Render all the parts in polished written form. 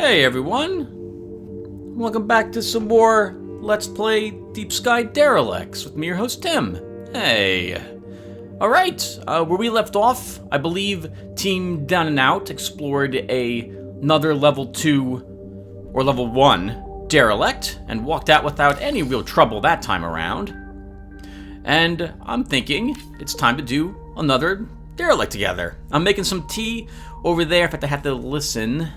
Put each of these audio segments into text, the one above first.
Hey everyone! Welcome back to some more Let's Play Deep Sky Derelicts with me, your host Tim. Hey! Alright, where we left off, I believe Team Down and Out explored another level 2 or level 1 derelict and walked out without any real trouble that time around. And I'm thinking it's time to do another derelict together. I'm making some tea over there. In fact, I have to listen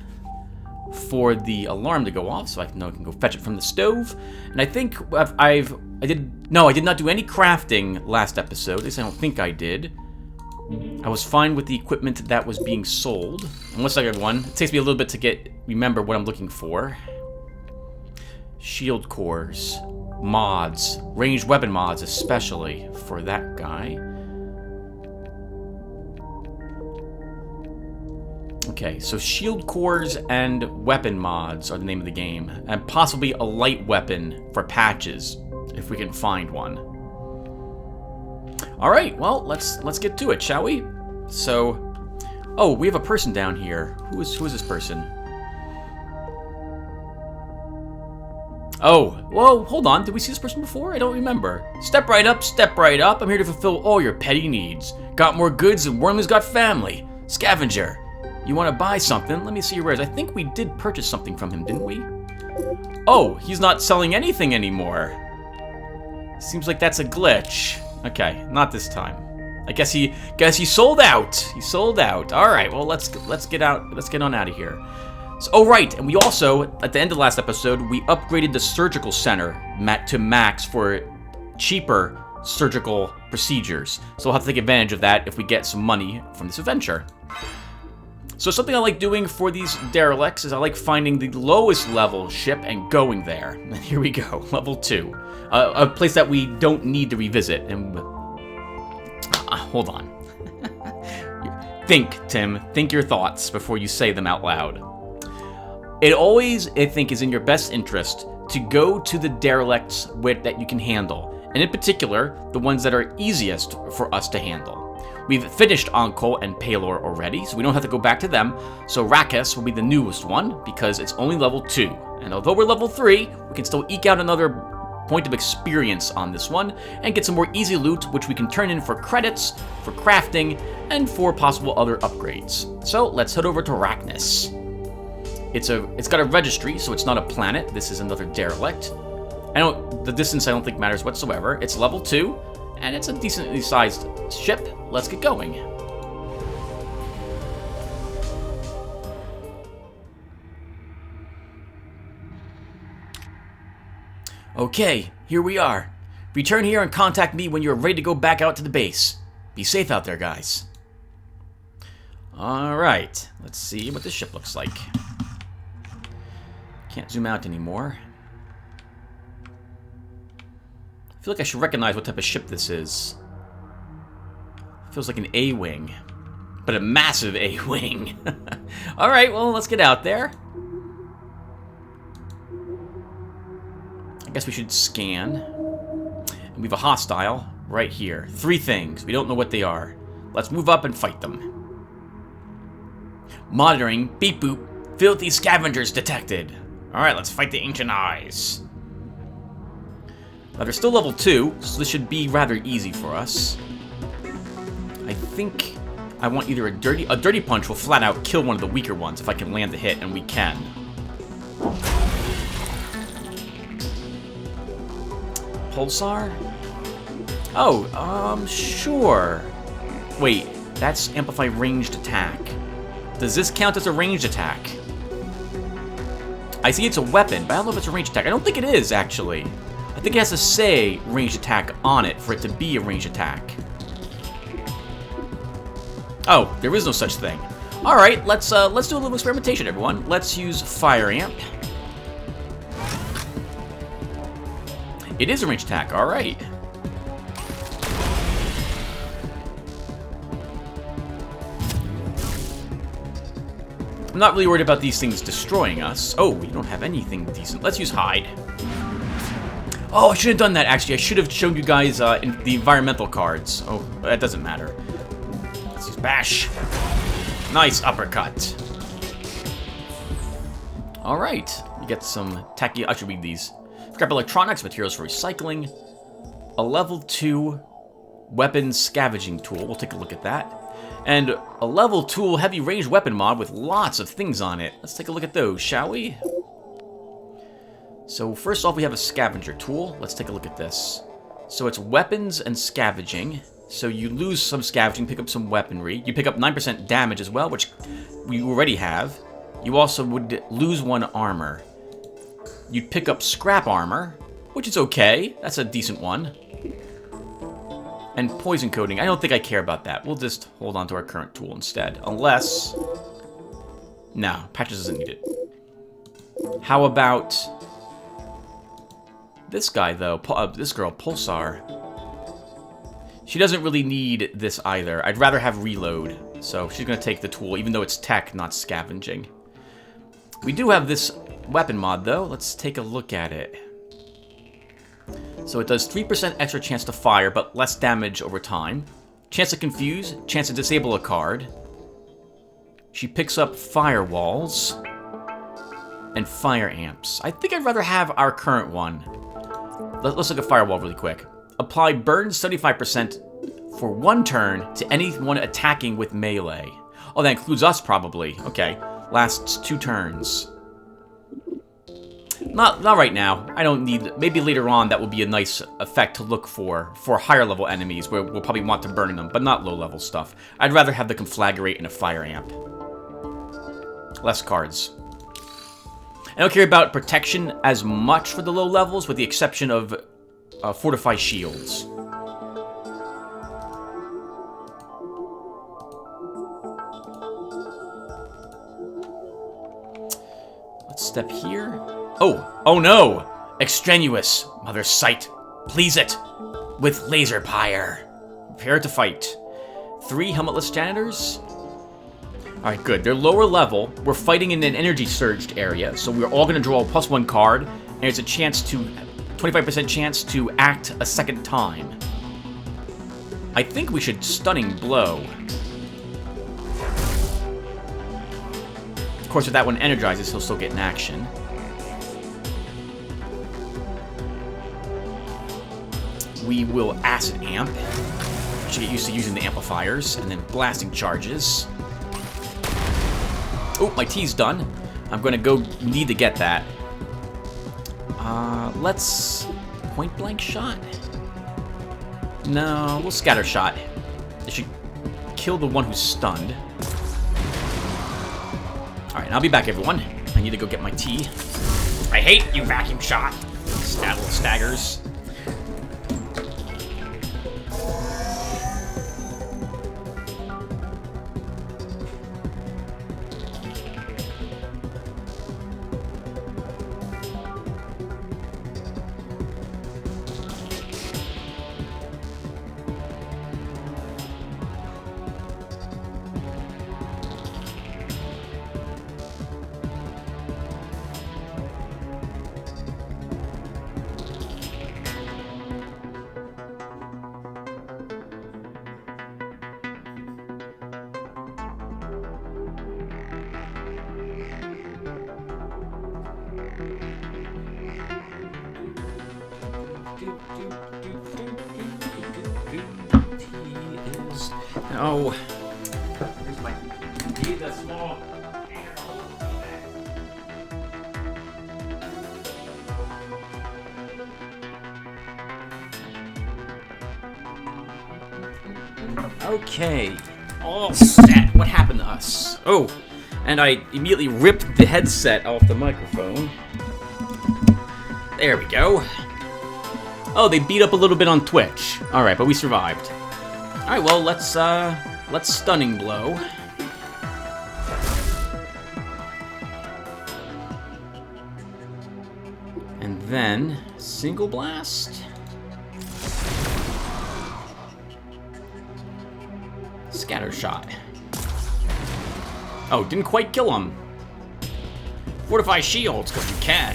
for the alarm to go off so I know I can go fetch it from the stove. And I think I did not do any crafting last episode. At least I don't think I did. I was fine with the equipment that was being sold. Unless I got one. It takes me a little bit to remember what I'm looking for. Shield cores, mods, ranged weapon mods especially for that guy. Okay, so shield cores and weapon mods are the name of the game, and possibly a light weapon for patches, if we can find one. All right, well, let's get to it, shall we? So, oh, we have a person down here. Who is this person? Oh, whoa, hold on. Did we see this person before? I don't remember. Step right up, step right up. I'm here to fulfill all your petty needs. Got more goods than Wormley's got family. Scavenger. You want to buy something? Let me see your wares. I think we did purchase something from him, didn't we? Oh, he's not selling anything anymore. Seems like that's a glitch. Okay, not this time. I guess he sold out. He sold out. All right. Well, let's get out. Let's get on out of here. So, oh right, and we also at the end of last episode we upgraded the surgical center to max for cheaper surgical procedures. So we'll have to take advantage of that if we get some money from this adventure. So something I like doing for these derelicts is I like finding the lowest level ship and going there. And here we go, level 2. A place that we don't need to revisit. And hold on. Think, Tim. Think your thoughts before you say them out loud. It always, I think, is in your best interest to go to the derelicts that you can handle. And in particular, the ones that are easiest for us to handle. We've finished Onkol and Palor already, so we don't have to go back to them. So Rakis will be the newest one, because it's only level 2. And although we're level 3, we can still eke out another point of experience on this one, and get some more easy loot, which we can turn in for credits, for crafting, and for possible other upgrades. So let's head over to Raknis. It's got a registry, so it's not a planet. This is another derelict. The distance I don't think matters whatsoever. It's level 2. And it's a decently sized ship. Let's get going. Okay, here we are. Return here and contact me when you're ready to go back out to the base. Be safe out there, guys. Alright, let's see what this ship looks like. Can't zoom out anymore. I feel like I should recognize what type of ship this is. Feels like an A-wing, but a massive A-wing. Alright, well, let's get out there. I guess we should scan. And we have a hostile right here. 3 things. We don't know what they are. Let's move up and fight them. Monitoring. Beep boop. Filthy scavengers detected. Alright, let's fight the Ancient Eyes. Now, they're still level 2, so this should be rather easy for us. I think I want either a dirty punch will flat out kill one of the weaker ones if I can land the hit, and we can. Pulsar? Oh, sure. Wait, that's amplify ranged attack. Does this count as a ranged attack? I see it's a weapon, but I don't know if it's a ranged attack. I don't think it is, actually. I think it has to say ranged attack on it for it to be a ranged attack. Oh, there is no such thing. All right, let's do a little experimentation, everyone. Let's use Fire Amp. It is a ranged attack. All right. I'm not really worried about these things destroying us. Oh, we don't have anything decent. Let's use Hide. Oh, I should have done that, actually. I should have shown you guys the environmental cards. Oh, that doesn't matter. Let's use Bash. Nice uppercut. Alright, you get some tacky... I should read these. Scrap electronics, materials for recycling. A level 2 weapon scavenging tool. We'll take a look at that. And a level 2 heavy range weapon mod with lots of things on it. Let's take a look at those, shall we? So first off, we have a scavenger tool. Let's take a look at this. So it's weapons and scavenging. So you lose some scavenging, pick up some weaponry. You pick up 9% damage as well, which we already have. You also would lose 1 armor. You'd pick up scrap armor, which is okay. That's a decent one. And poison coating. I don't think I care about that. We'll just hold on to our current tool instead. Unless... No, Patches doesn't need it. How about... this guy, though. This girl, Pulsar. She doesn't really need this either. I'd rather have reload. So she's going to take the tool, even though it's tech, not scavenging. We do have this weapon mod, though. Let's take a look at it. So it does 3% extra chance to fire, but less damage over time. Chance to confuse, chance to disable a card. She picks up firewalls and fire amps. I think I'd rather have our current one. Let's look at firewall really quick. Apply burn 75% for 1 turn to anyone attacking with melee. Oh, that includes us probably. Okay. Lasts 2 turns. Not right now. I don't need... Maybe later on that will be a nice effect to look for higher level enemies where we'll probably want to burn them, but not low level stuff. I'd rather have the conflagrate and a fire amp. Less cards. I don't care about protection as much for the low levels, with the exception of fortify shields. Let's step here. Oh no! Extraneous, Mother Sight. Please it. With laser pyre. Prepare to fight. 3 helmetless janitors. Alright, good. They're lower level. We're fighting in an energy surged area, so we're all going to draw a +1 card, and it's a chance to... 25% chance to act a second time. I think we should Stunning Blow. Of course, if that one energizes, he'll still get an action. We will Acid Amp. Should get used to using the amplifiers, and then blasting charges. Oh, my T's done. I'm gonna go need to get that. Let's point blank shot. No, we'll scatter shot. It should kill the one who's stunned. All right, I'll be back, everyone. I need to go get my tea. I hate you, vacuum shot. Staggers. No. Here's my tea, the small. Okay. All set. What happened to us? Oh, and I immediately ripped the headset off the microphone. There we go. Oh, they beat up a little bit on Twitch. All right, but we survived. All right, well, let's Stunning Blow. And then Single Blast. Scatter Shot. Oh, didn't quite kill him. Fortify shields, because you can.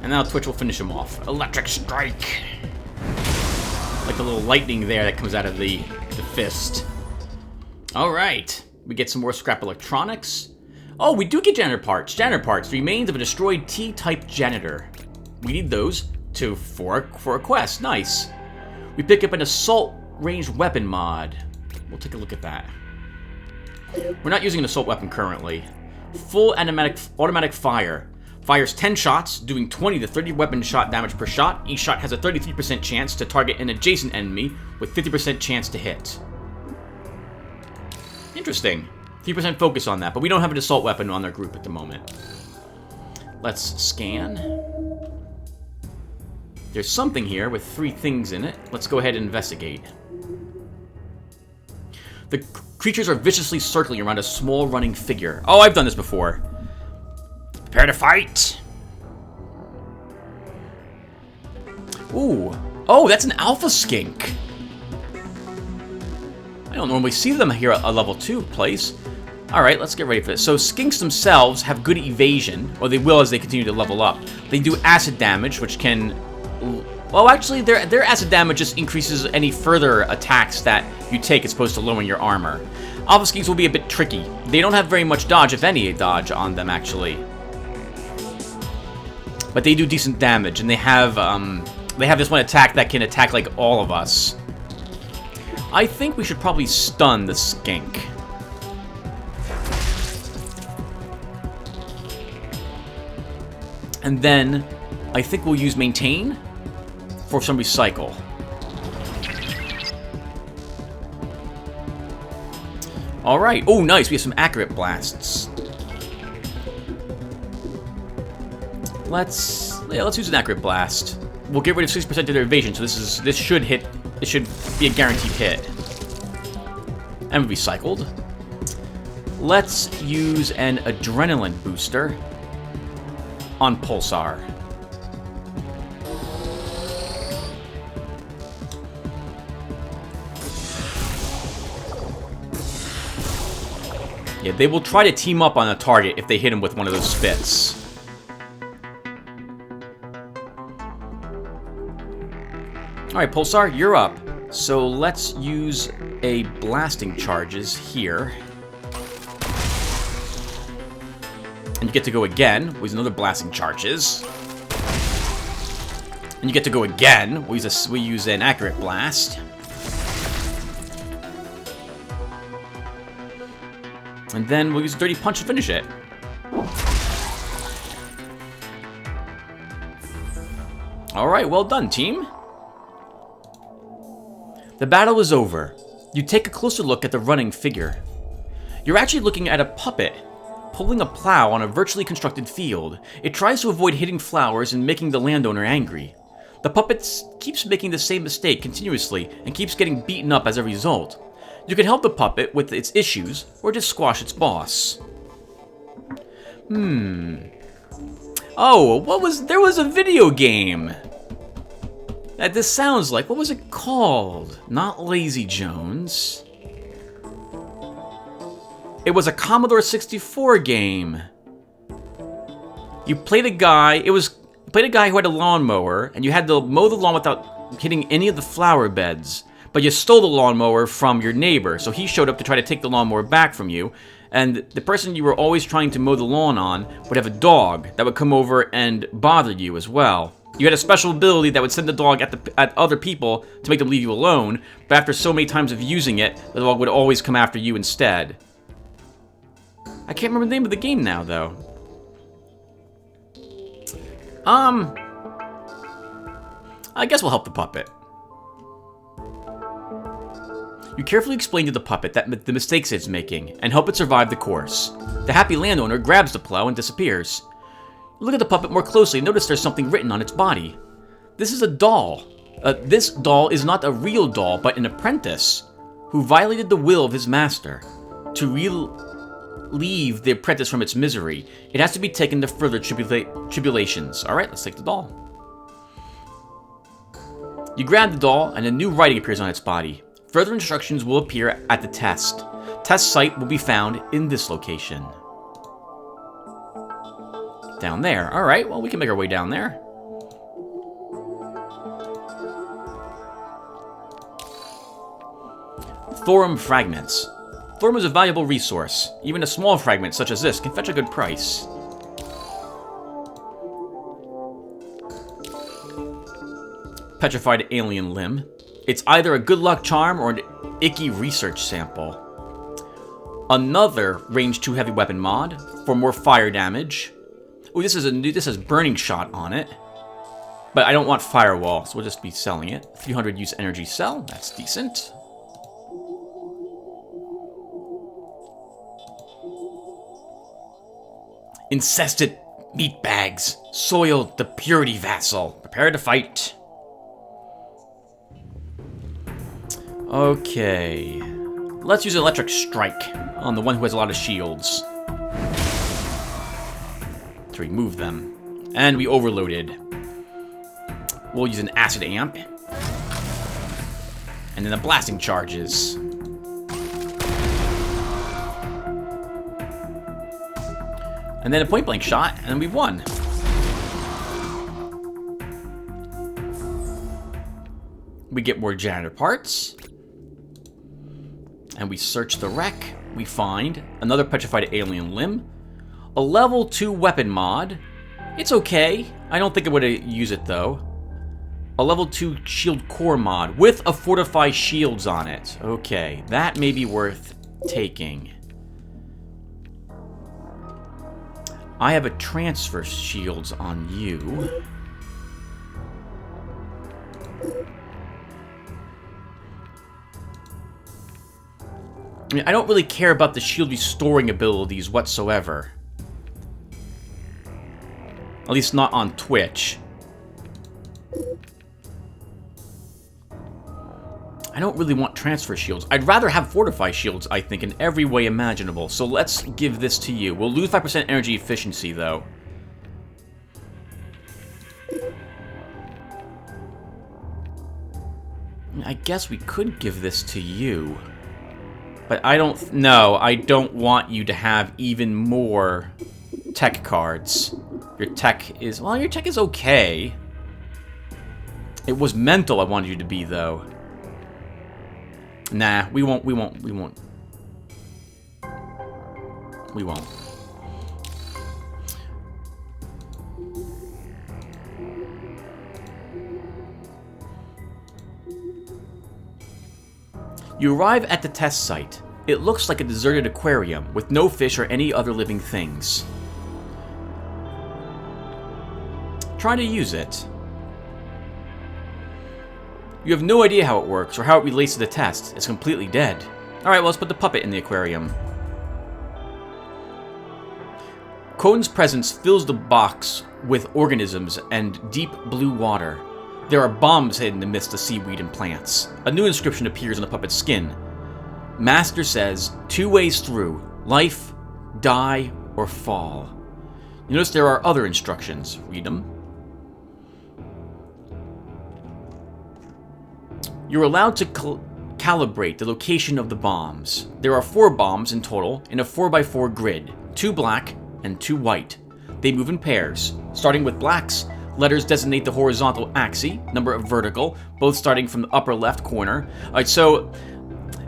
And now Twitch will finish him off. Electric Strike. Like the little lightning there that comes out of the fist. Alright. We get some more scrap electronics. Oh, we do get janitor parts. Janitor parts. Remains of a destroyed T-type janitor. We need those for a quest. Nice. We pick up an assault ranged weapon mod. We'll take a look at that. We're not using an assault weapon currently. Full automatic fire. Fires 10 shots, doing 20 to 30 weapon shot damage per shot. Each shot has a 33% chance to target an adjacent enemy with 50% chance to hit. Interesting. 3% focus on that, but we don't have an assault weapon on our group at the moment. Let's scan. There's something here with 3 things in it. Let's go ahead and investigate. The creatures are viciously circling around a small running figure. Oh, I've done this before. Prepare to fight! Ooh. Oh, that's an alpha skink. I don't normally see them here at a level 2 place. Alright, let's get ready for this. So, skinks themselves have good evasion, or they will as they continue to level up. They do acid damage, which can... Well, actually, their acid damage just increases any further attacks that you take as opposed to lowering your armor. Alpha skinks will be a bit tricky. They don't have very much dodge, if any dodge, on them, actually. But they do decent damage, and they have this one attack that can attack, like, all of us. I think we should probably stun the skink. And then, I think we'll use maintain for some recycle. Alright. Oh, nice. We have some accurate blasts. Let's use an accurate blast. We'll get rid of 6% of their evasion, so this should hit. It should be a guaranteed hit. And recycled. Let's use an adrenaline booster on Pulsar. Yeah, they will try to team up on a target if they hit him with one of those spits. Alright, Pulsar, you're up. So let's use a blasting charges here. And you get to go again. We'll use another blasting charges. And you get to go again. We use an accurate blast. And then we'll use a dirty punch to finish it. Alright, well done, team. The battle is over. You take a closer look at the running figure. You're actually looking at a puppet, pulling a plow on a virtually constructed field. It tries to avoid hitting flowers and making the landowner angry. The puppet keeps making the same mistake continuously and keeps getting beaten up as a result. You can help the puppet with its issues, or just squash its boss. Oh, there was a video game that this sounds like. What was it called? Not Lazy Jones. It was a Commodore 64 game. You played a guy, you played a guy who had a lawnmower, and you had to mow the lawn without hitting any of the flower beds. But you stole the lawnmower from your neighbor, so he showed up to try to take the lawnmower back from you. And the person you were always trying to mow the lawn on would have a dog that would come over and bother you as well. You had a special ability that would send the dog at other people to make them leave you alone, but after so many times of using it, the dog would always come after you instead. I can't remember the name of the game now, though. I guess we'll help the puppet. You carefully explain to the puppet the mistakes it's making, and help it survive the course. The happy landowner grabs the plow and disappears. You look at the puppet more closely and notice there's something written on its body. This is a doll. This doll is not a real doll, but an apprentice who violated the will of his master. To relieve the apprentice from its misery, it has to be taken to further tribulations. Alright, let's take the doll. You grab the doll, and a new writing appears on its body. Further instructions will appear at the test. Test site will be found in this location. Down there. Alright, well, we can make our way down there. Thorum fragments. Thorium is a valuable resource. Even a small fragment such as this can fetch a good price. Petrified alien limb. It's either a good luck charm or an icky research sample. Another range 2 heavy weapon mod for more fire damage. Oh, this has burning shot on it. But I don't want firewall, so we'll just be selling it. 300 use energy cell, that's decent. Incested meat bags. Soiled the purity vassal. Prepare to fight. Okay. Let's use electric strike on the one who has a lot of shields. To remove them. And we overloaded. We'll use an acid amp. And then the blasting charges. And then a point blank shot, and then we won. We get more janitor parts. And we search the wreck. We find another petrified alien limb. A level 2 weapon mod. It's okay. I don't think I would use it though. A level 2 shield core mod with a fortify shields on it. Okay, that may be worth taking. I have a transfer shields on you. I mean, I don't really care about the shield restoring abilities whatsoever. At least not on Twitch. I don't really want transfer shields. I'd rather have fortify shields, I think, in every way imaginable. So let's give this to you. We'll lose 5% energy efficiency, though. I guess we could give this to you. But I don't... No, I don't want you to have even more tech cards. Your tech is... Well, your tech is okay. It was mental I wanted you to be, though. Nah, we won't. You arrive at the test site. It looks like a deserted aquarium with no fish or any other living things. Try to use it. You have no idea how it works or how it relates to the test. It's completely dead. Alright, well, let's put the puppet in the aquarium. Coden's presence fills the box with organisms and deep blue water. There are bombs hidden amidst the seaweed and plants. A new inscription appears on the puppet's skin. Master says, 2 ways through. Life, die, or fall. You notice there are other instructions. Read them. You're allowed to calibrate the location of the bombs. There are 4 bombs in total in a 4x4 grid, 2 black and 2 white. They move in pairs. Starting with blacks, letters designate the horizontal axis, number of vertical, both starting from the upper left corner. Alright, so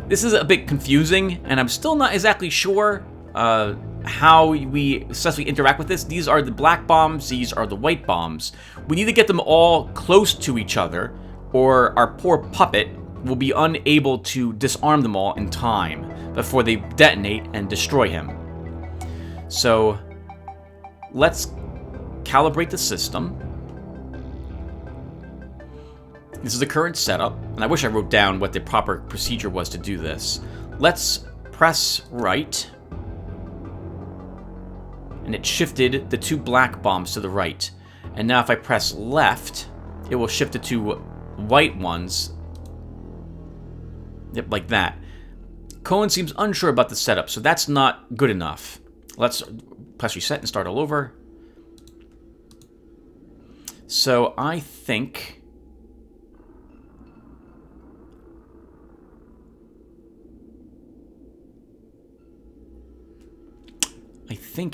this is a bit confusing, and I'm still not exactly sure how we successfully interact with this. These are the black bombs, these are the white bombs. We need to get them all close to each other, or our poor puppet will be unable to disarm them all in time before they detonate and destroy him. So, let's calibrate the system. This is the current setup, and I wish I wrote down what the proper procedure was to do this. Let's press right, and it shifted the 2 black bombs to the right. And now if I press left, it will shift the 2 white ones. Yep, like that. Cohen seems unsure about the setup, so that's not good enough. Let's press reset and start all over. So I think...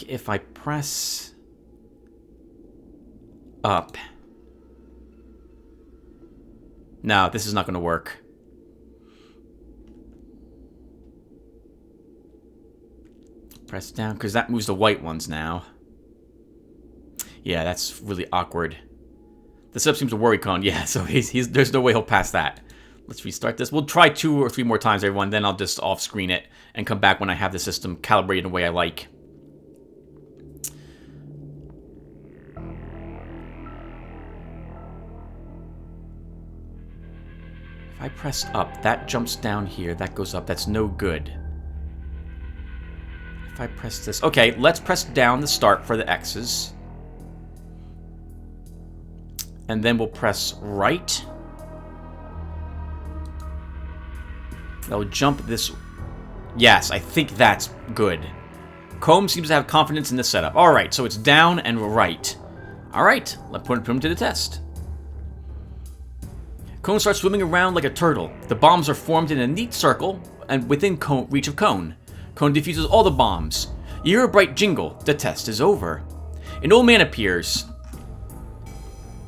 if I press up... No, this is not going to work. Press down, because that moves the white ones now. Yeah, that's really awkward. The setup seems to worry Cone. Yeah, so there's no way he'll pass that. Let's restart this. We'll try 2 or 3 more times, everyone. Then I'll just off-screen it and come back when I have the system calibrated in a way I like. If I press up, that jumps down here. That goes up. That's no good. If I press this... Okay, let's press down the start for the X's. And then we'll press right. That'll jump this... Yes, I think that's good. Comb seems to have confidence in this setup. Alright, so it's down and right. Alright, let's put him to the test. Cone starts swimming around like a turtle. The bombs are formed in a neat circle and within reach of Cone. Cone defuses all the bombs. You hear a bright jingle. The test is over. An old man appears.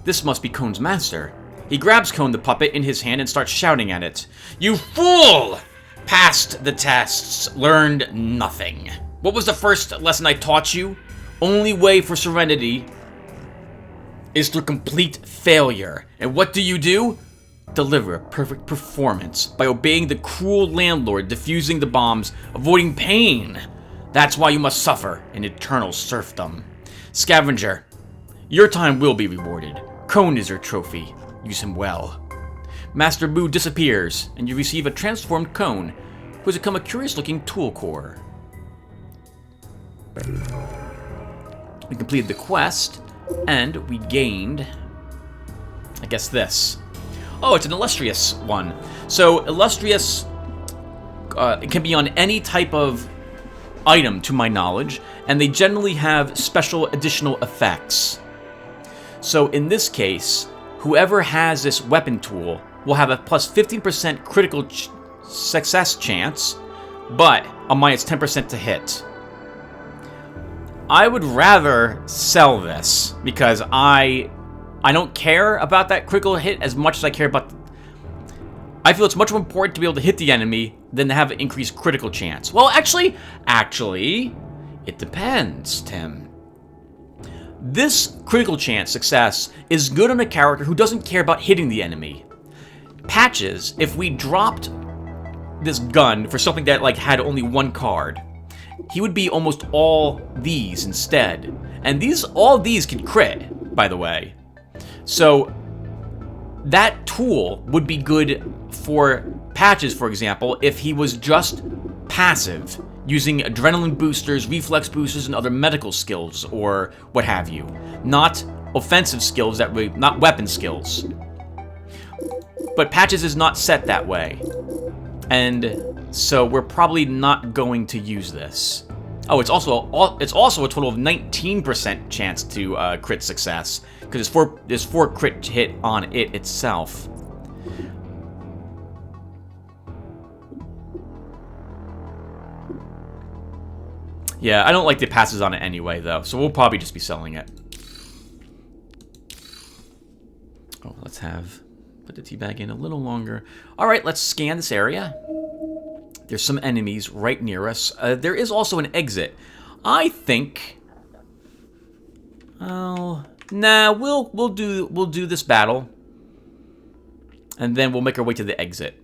This must be Cone's master. He grabs Cone the puppet in his hand and starts shouting at it. You fool! Passed the tests, learned nothing. What was the first lesson I taught you? Only way for serenity is through complete failure. And what do? Deliver a perfect performance by obeying the cruel landlord, defusing the bombs, avoiding pain. That's why you must suffer in eternal serfdom. Scavenger, your time will be rewarded. Cone is your trophy. Use him well. Master Boo disappears, and you receive a transformed Cone, who has become a curious-looking tool core. We completed the quest, and we gained, I guess, this. Oh, it's an illustrious one. So, illustrious, it can be on any type of item, to my knowledge, and they generally have special additional effects. So, in this case, whoever has this weapon tool will have a plus 15% critical success chance, but a minus 10% to hit. I would rather sell this because I don't care about that critical hit as much as I care about... I feel it's much more important to be able to hit the enemy than to have an increased critical chance. Well, actually, it depends, Tim. This critical chance success is good on a character who doesn't care about hitting the enemy. Patches, if we dropped this gun for something that like had only 1 card, he would be almost all these instead. And all these can crit, by the way. So that tool would be good for Patches, for example, if he was just passive, using adrenaline boosters, reflex boosters, and other medical skills, or what have you. Not offensive skills, not weapon skills. But Patches is not set that way. And so we're probably not going to use this. Oh, it's also a total of 19% chance to crit success, because there's 4 crit hit on it itself. Yeah, I don't like the passes on it anyway, though, so we'll probably just be selling it. Oh, let's put the teabag in a little longer. All right, let's scan this area. There's some enemies right near us. There is also an exit. I think... Oh, nah, we'll do this battle, and then we'll make our way to the exit.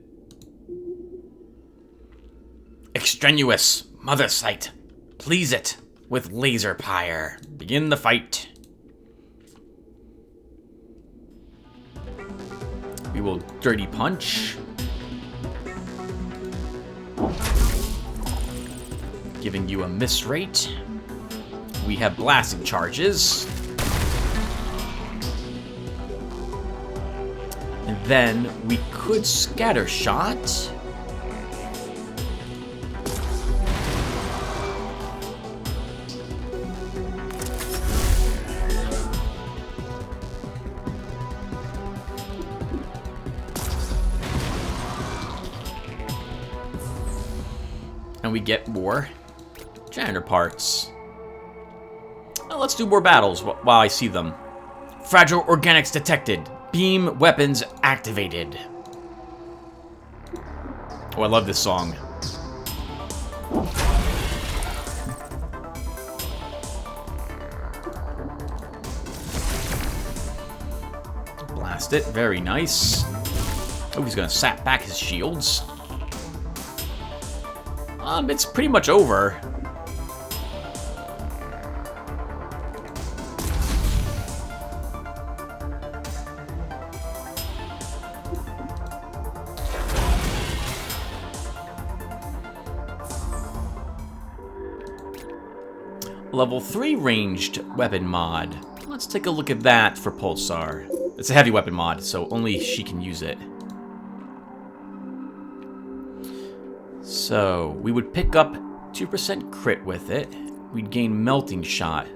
Extraneous mother sight. Please it with laser pyre. Begin the fight. We will dirty punch. Giving you a miss rate. We have blasting charges. And then we could scatter shot. And we get more janitor parts. Well, let's do more battles while I see them. Fragile organics detected. Beam weapons activated. Oh, I love this song. past it. Very nice. Oh, he's gonna sap back his shields. It's pretty much over. Level 3 ranged weapon mod. Let's take a look at that for Pulsar. It's a heavy weapon mod, so only she can use it. So, we would pick up 2% crit with it. We'd gain melting shot.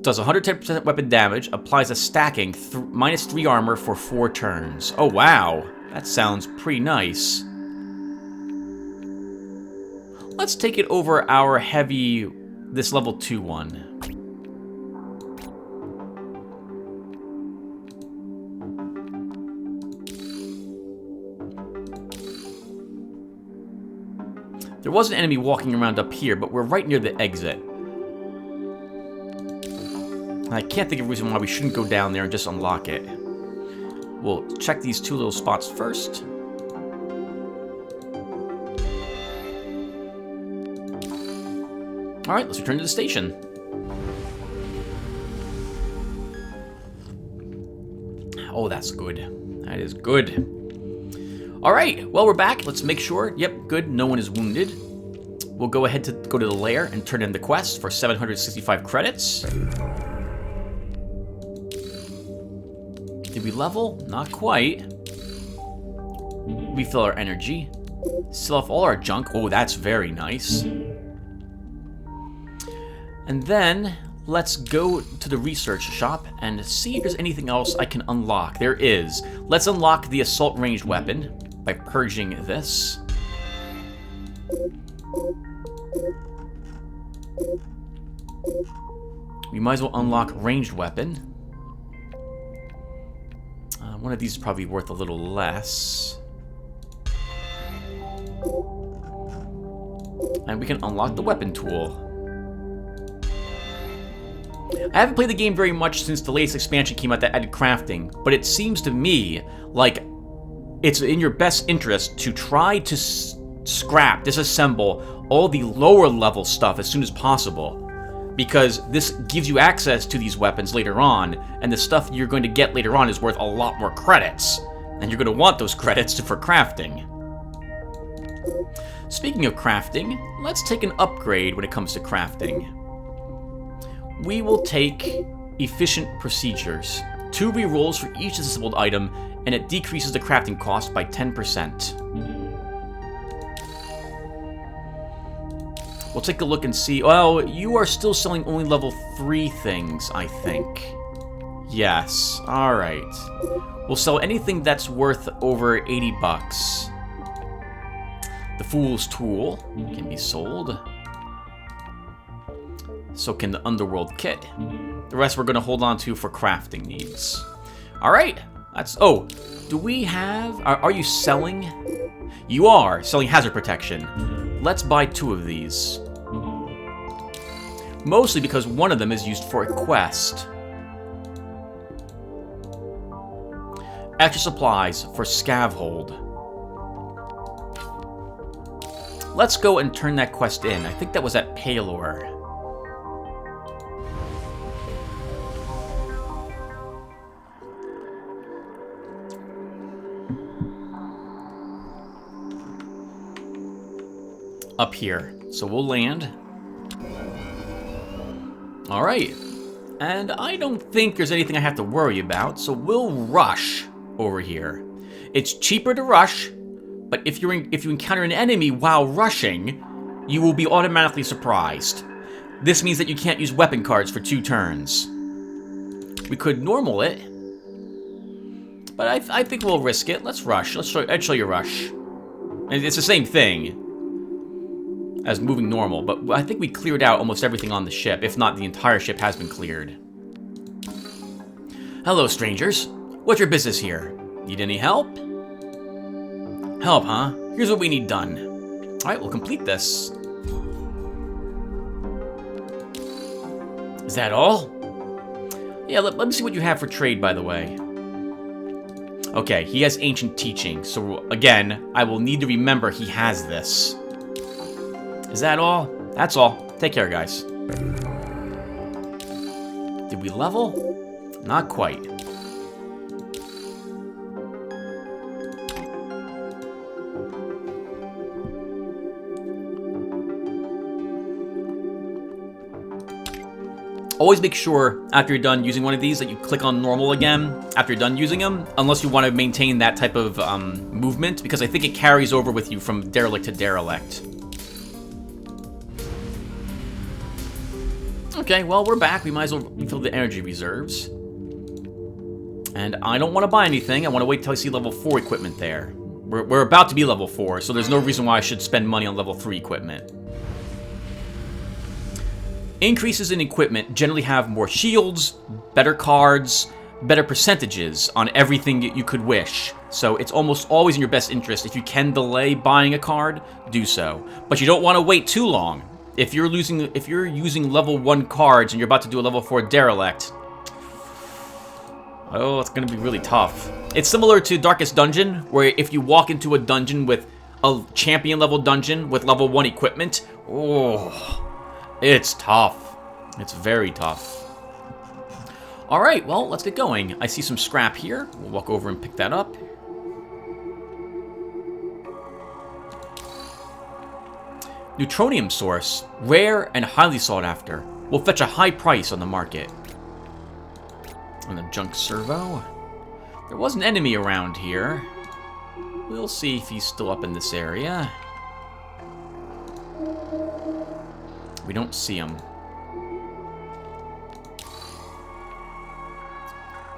Does 110% weapon damage, applies a stacking, minus 3 armor for 4 turns. Oh wow, that sounds pretty nice. Let's take it over our heavy, this level 2 one. There was an enemy walking around up here, but we're right near the exit. I can't think of a reason why we shouldn't go down there and just unlock it. We'll check these 2 little spots first. Alright, let's return to the station. Oh, that's good. That is good. Alright, well, we're back. Let's make sure. Yep, good. No one is wounded. We'll go ahead to go to the lair and turn in the quest for 765 credits. Did we level? Not quite. Refill our energy. Sell off all our junk. Oh, that's very nice. And then, let's go to the research shop and see if there's anything else I can unlock. There is. Let's unlock the assault ranged weapon by purging this. We might as well unlock ranged weapon. One of these is probably worth a little less. And we can unlock the weapon tool. I haven't played the game very much since the latest expansion came out that added crafting, but it seems to me like it's in your best interest to try to scrap, disassemble all the lower level stuff as soon as possible, because this gives you access to these weapons later on, and the stuff you're going to get later on is worth a lot more credits, and you're going to want those credits for crafting. Speaking of crafting, let's take an upgrade when it comes to crafting. We will take Efficient Procedures. 2 rerolls for each disabled item, and it decreases the crafting cost by 10%. We'll take a look and see. Well, you are still selling only level 3 things, I think. Yes, alright. We'll sell anything that's worth over 80 bucks. The Fool's Tool can be sold. So can the Underworld Kit. The rest we're going to hold on to for crafting needs. Alright, that's... Oh, do we have... Are you selling? You are selling Hazard Protection. Let's buy 2 of these. Mostly because one of them is used for a quest. Extra supplies for Scavhold. Let's go and turn that quest in. I think that was at Palor. Up here. So we'll land. Alright. And I don't think there's anything I have to worry about, so we'll rush over here. It's cheaper to rush, but if you encounter an enemy while rushing, you will be automatically surprised. This means that you can't use weapon cards for 2 turns. We could normal it, but I think we'll risk it. Let's rush. I'd show you rush. And it's the same thing as moving normal, but I think we cleared out almost everything on the ship. If not, the entire ship has been cleared. Hello, strangers. What's your business here? Need any help? Help, huh? Here's what we need done. Alright, we'll complete this. Is that all? Yeah, let me see what you have for trade, by the way. Okay, he has ancient teaching, so again, I will need to remember he has this. Is that all? That's all. Take care, guys. Did we level? Not quite. Always make sure, after you're done using one of these, that you click on normal again after you're done using them, unless you want to maintain that type of movement, because I think it carries over with you from derelict to derelict. Okay, well, we're back. We might as well refill the energy reserves. And I don't want to buy anything. I want to wait till I see level 4 equipment there. We're about to be level 4, so there's no reason why I should spend money on level 3 equipment. Increases in equipment generally have more shields, better cards, better percentages on everything you could wish. So it's almost always in your best interest, if you can delay buying a card, do so. But you don't want to wait too long. If you're using level 1 cards and you're about to do a level 4 derelict, oh, it's going to be really tough. It's similar to Darkest Dungeon, where if you walk into a dungeon with a champion level dungeon with level 1 equipment, oh, it's tough. It's very tough. Alright, well, let's get going. I see some scrap here. We'll walk over and pick that up. Neutronium source, rare and highly sought after, will fetch a high price on the market. And a junk servo. There was an enemy around here. We'll see if he's still up in this area. We don't see him.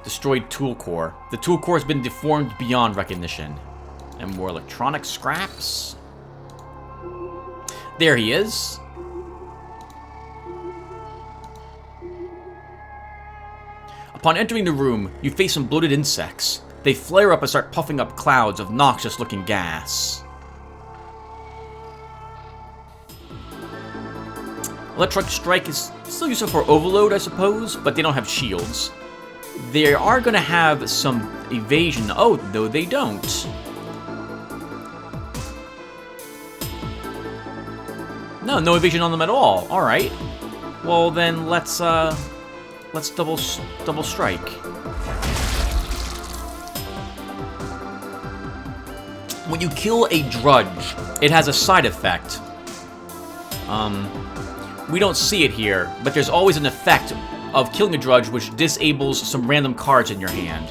Destroyed tool core. The tool core has been deformed beyond recognition. And more electronic scraps. There he is. Upon entering the room, you face some bloated insects. They flare up and start puffing up clouds of noxious-looking gas. Electric Strike is still useful for overload, I suppose, but they don't have shields. They are going to have some evasion. Oh, no, they don't. No evasion on them at all. All right. Well, then let's double strike. When you kill a drudge, it has a side effect. We don't see it here, but there's always an effect of killing a drudge which disables some random cards in your hand.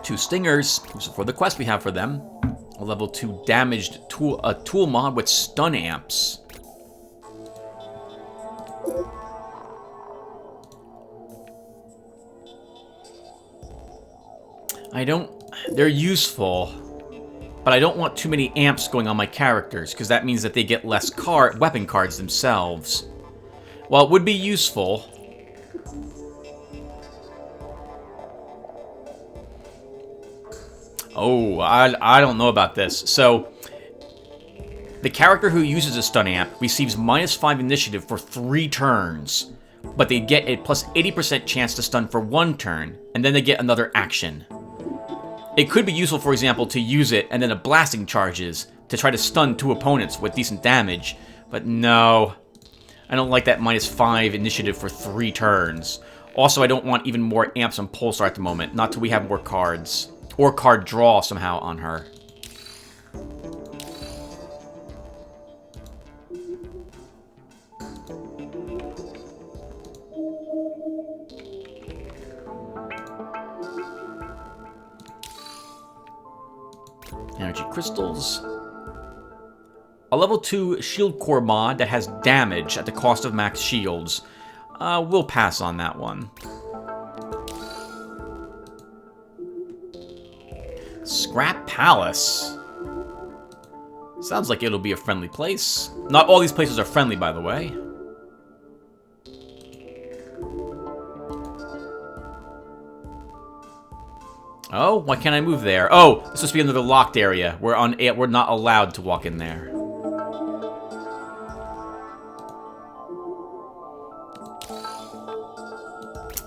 Two stingers, for the quest we have for them. A level 2 damaged tool mod with stun amps. They're useful, but I don't want too many amps going on my characters, because that means that they get less weapon cards themselves. While it would be useful, oh, I don't know about this. So, the character who uses a stun amp receives -5 initiative for 3 turns, but they get a plus 80% chance to stun for 1 turn, and then they get another action. It could be useful, for example, to use it and then a blasting charges to try to stun 2 opponents with decent damage, but no. I don't like that -5 initiative for 3 turns. Also, I don't want even more amps on Pulsar at the moment, not till we have more cards. Or card draw somehow on her. Energy crystals. A level 2 shield core mod that has damage at the cost of max shields. We'll pass on that one. Scrap Palace. Sounds like it'll be a friendly place. Not all these places are friendly, by the way. Oh, why can't I move there? Oh, this must be another locked area. We're not allowed to walk in there.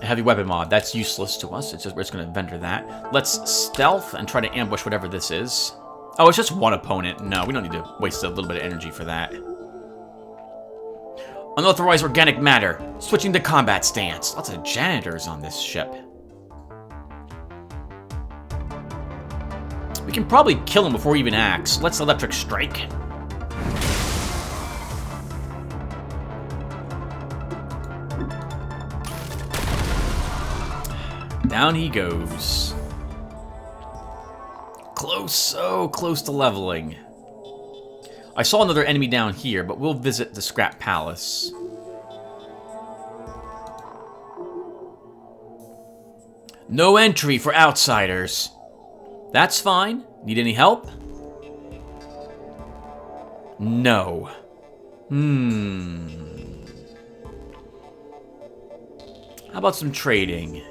A heavy weapon mod. That's useless to us. It's just we're just going to vendor that. Let's stealth and try to ambush whatever this is. Oh, it's just one opponent. No, we don't need to waste a little bit of energy for that. Unauthorized organic matter. Switching to combat stance. Lots of janitors on this ship. We can probably kill him before he even acts. Let's electric strike. Down he goes. Close, so close to leveling. I saw another enemy down here, but we'll visit the Scrap Palace. No entry for outsiders. That's fine. Need any help? No. How about some trading?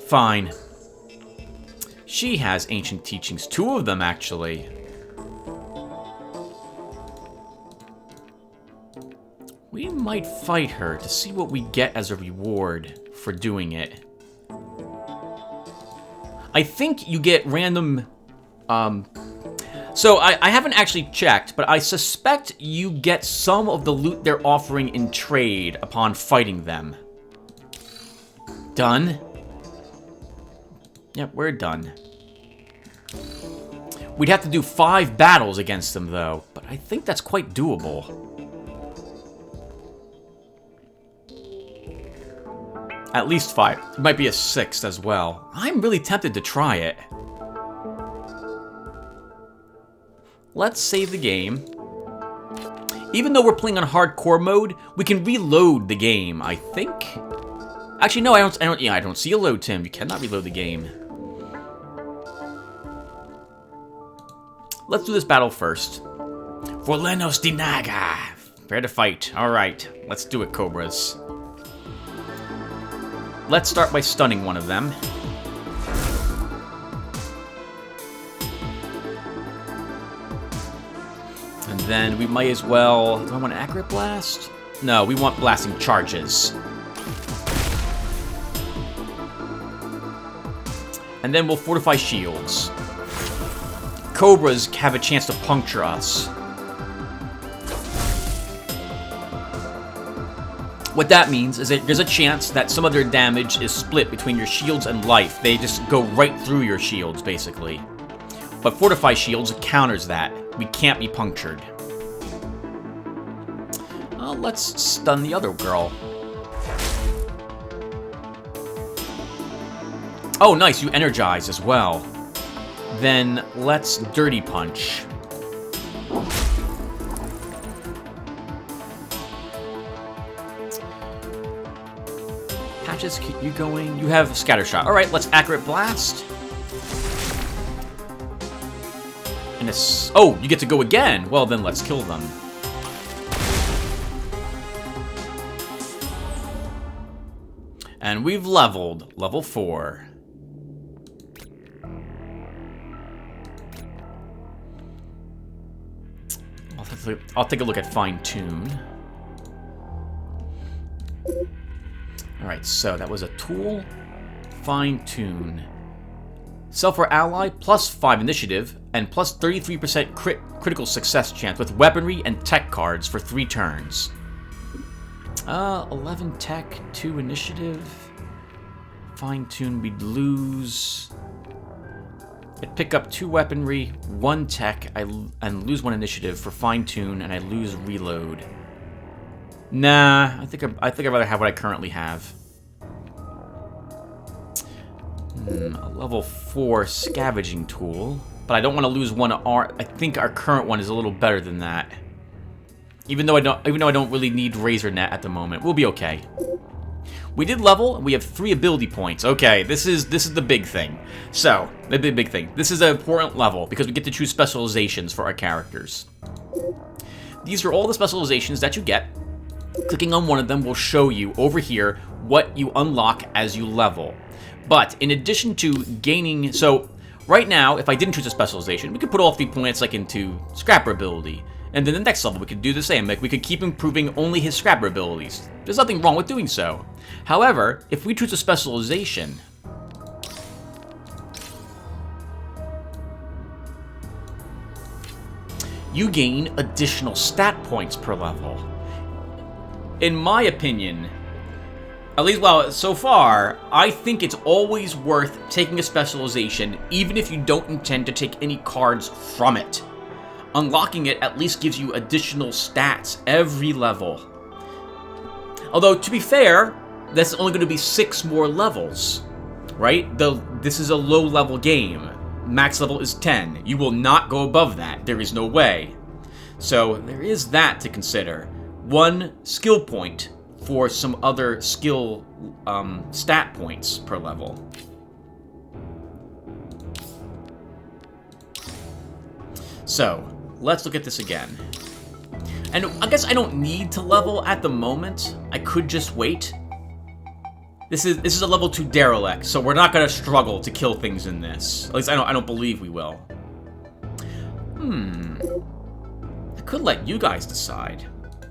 Fine. She has ancient teachings. 2 of them, actually. We might fight her to see what we get as a reward for doing it. I think you get random... So, I haven't actually checked, but I suspect you get some of the loot they're offering in trade upon fighting them. Done? Yep, we're done. We'd have to do 5 battles against them, though, but I think that's quite doable. At least 5. It might be a 6th as well. I'm really tempted to try it. Let's save the game. Even though we're playing on hardcore mode, we can reload the game, I think. Actually, no, I don't see a load, Tim. You cannot reload the game. Let's do this battle first. For Lenos Dinaga. Prepare to fight. Alright, let's do it, Cobras. Let's start by stunning one of them. And then we might as well... Do I want an accurate blast? No, we want blasting charges. And then we'll fortify shields. Cobras have a chance to puncture us. What that means is that there's a chance that some of their damage is split between your shields and life. They just go right through your shields, basically. But fortify shields counters that. We can't be punctured. Let's stun the other girl. Oh, nice, you energize as well. Then let's dirty punch. Patches, keep you going. You have scatter shot. All right, let's accurate blast. And it's... Oh, you get to go again. Well, then let's kill them. And we've leveled. Level 4. I'll take a look at Fine Tune. Alright, so that was a tool. Fine Tune. Self or ally, plus 5 initiative, and plus 33% critical success chance with weaponry and tech cards for 3 turns. 11 tech, 2 initiative. Fine Tune, we'd lose... I'd pick up 2 weaponry, 1 tech, and lose 1 initiative for Fine Tune, and I lose reload. Nah, I think I'd rather have what I currently have. A level 4 scavenging tool, but I don't want to lose 1 I think our current one is a little better than that. Even though I don't really need Razor Net at the moment, we'll be okay. We did level, and we have 3 ability points. Okay, this is the big thing. So, the big thing. This is an important level, because we get to choose specializations for our characters. These are all the specializations that you get. Clicking on one of them will show you over here what you unlock as you level. But in addition to gaining... So, right now, if I didn't choose a specialization, we could put all 3 points like into Scrapper ability. And then the next level, we could do the same. Like, we could keep improving only his Scrapper abilities. There's nothing wrong with doing so. However, if we choose a specialization... you gain additional stat points per level. In my opinion, at least, well, so far, I think it's always worth taking a specialization, even if you don't intend to take any cards from it. Unlocking it at least gives you additional stats every level. Although, to be fair, that's only going to be 6 more levels, right? This is a low-level game. Max level is 10. You will not go above that. There is no way. So there is that to consider. 1 skill point for some other skill stat points per level. So let's look at this again. And I guess I don't need to level at the moment. I could just wait. This is a level 2 derelict, so we're not gonna struggle to kill things in this. At least I don't believe we will. I could let you guys decide.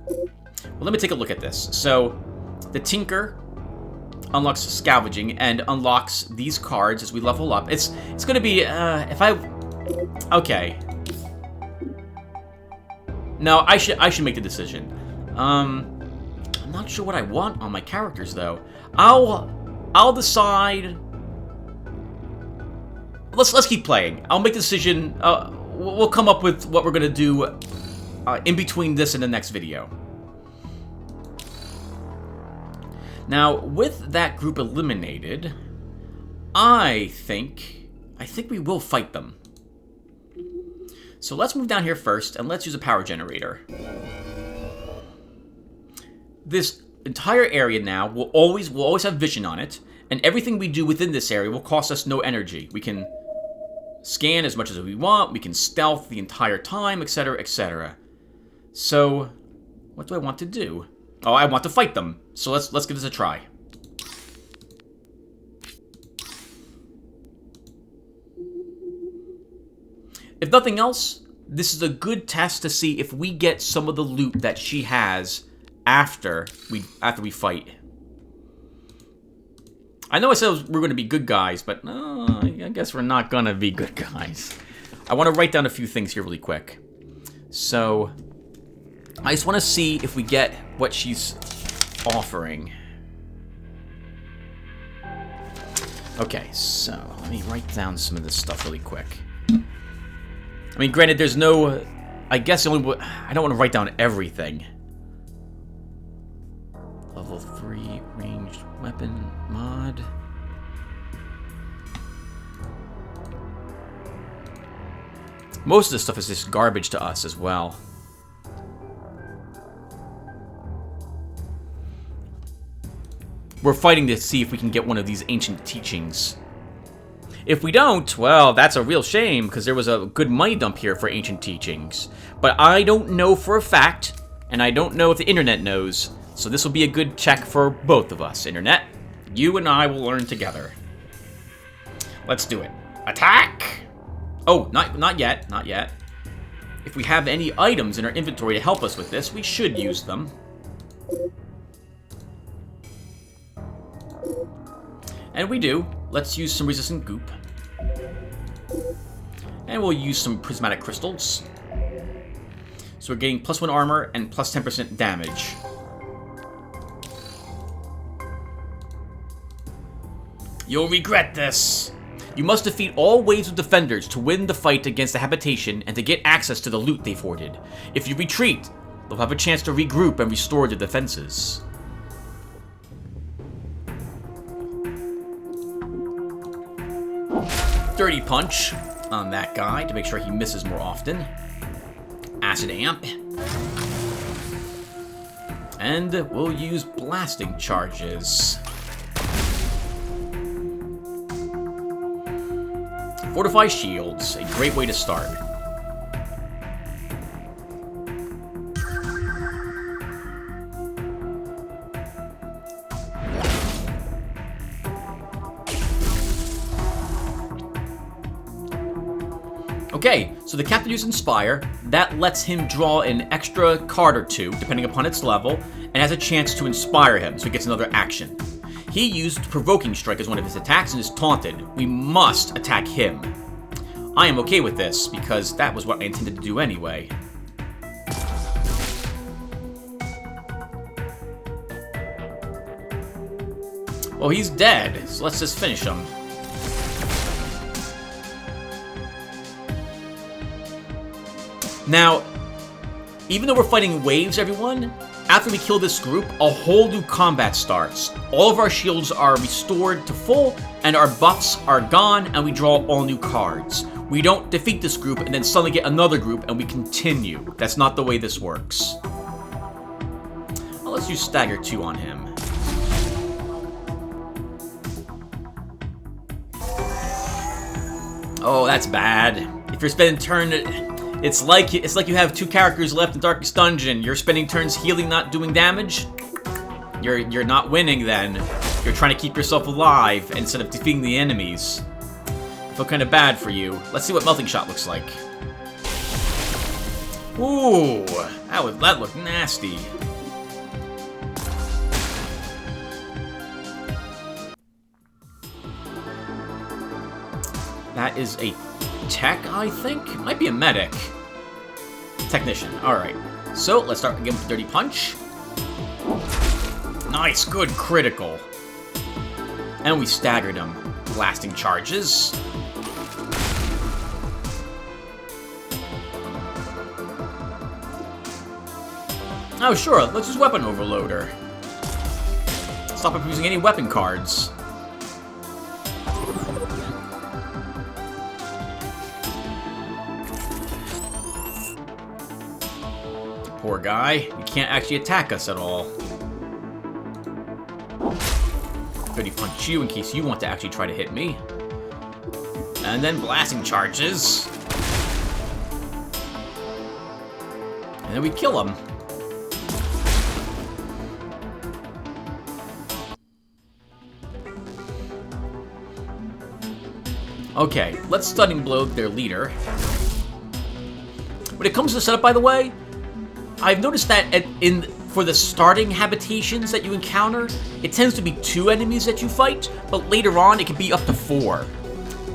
Well, let me take a look at this. So, the Tinker unlocks scavenging and unlocks these cards as we level up. It's gonna be okay. No, I should make the decision. I'm not sure what I want on my characters though. I'll decide. Let's keep playing. I'll make the decision. We'll come up with what we're gonna do in between this and the next video. Now, with that group eliminated, I think we will fight them. So let's move down here first, and let's use a power generator. This entire area now will always have vision on it, and everything we do within this area will cost us no energy. We can scan as much as we want, we can stealth the entire time, etc., etc. So, what do I want to do? Oh, I want to fight them. So let's give this a try. If nothing else, this is a good test to see if we get some of the loot that she has after we fight. I know I said we're going to be good guys, but I guess we're not going to be good guys. I want to write down a few things here really quick. So, I just want to see if we get what she's offering. Okay, so let me write down some of this stuff really quick. I mean, granted, there's no... I guess I don't want to write down everything. Level 3 ranged weapon mod. Most of this stuff is just garbage to us as well. We're fighting to see if we can get one of these ancient teachings. If we don't, well, that's a real shame, because there was a good money dump here for ancient teachings. But I don't know for a fact, and I don't know if the internet knows, so this will be a good check for both of us. Internet, you and I will learn together. Let's do it. Attack! Oh, not yet, not yet. If we have any items in our inventory to help us with this, we should use them. And we do. Let's use some resistant goop. And we'll use some prismatic crystals. So we're getting +1 armor and plus 10% damage. You'll regret this. You must defeat all waves of defenders to win the fight against the Habitation and to get access to the loot they've hoarded. If you retreat, they'll have a chance to regroup and restore their defenses. Dirty Punch on that guy to make sure he misses more often. Acid Amp. And we'll use Blasting Charges. Fortify Shields, a great way to start. Okay, so the captain used Inspire. That lets him draw an extra card or two, depending upon its level, and has a chance to inspire him, so he gets another action. He used Provoking Strike as one of his attacks and is taunted. We must attack him. I am okay with this, because that was what I intended to do anyway. Well, he's dead, so let's just finish him. Now, even though we're fighting waves, everyone, after we kill this group, a whole new combat starts. All of our shields are restored to full, and our buffs are gone, and we draw all new cards. We don't defeat this group and then suddenly get another group, and we continue. That's not the way this works. Well, let's use Stagger 2 on him. Oh, that's bad. If you're spending turn, it's like you have 2 characters left in Darkest Dungeon. You're spending turns healing, not doing damage. You're not winning then. You're trying to keep yourself alive instead of defeating the enemies. I feel kind of bad for you. Let's see what Melting Shot looks like. Ooh, that looked nasty. That is a tech, I think? Might be a medic. Technician, alright. So, let's start again with Dirty Punch. Nice, good critical. And we staggered him. Blasting charges. Oh, sure, let's use Weapon Overloader. Stop him from using any weapon cards. Poor guy. He can't actually attack us at all. Dirty Punch you in case you want to actually try to hit me. And then blasting charges. And then we kill him. Okay, let's Stunning Blow their leader. When it comes to setup, by the way, I've noticed that for the starting habitations that you encounter, it tends to be 2 enemies that you fight, but later on it can be up to 4.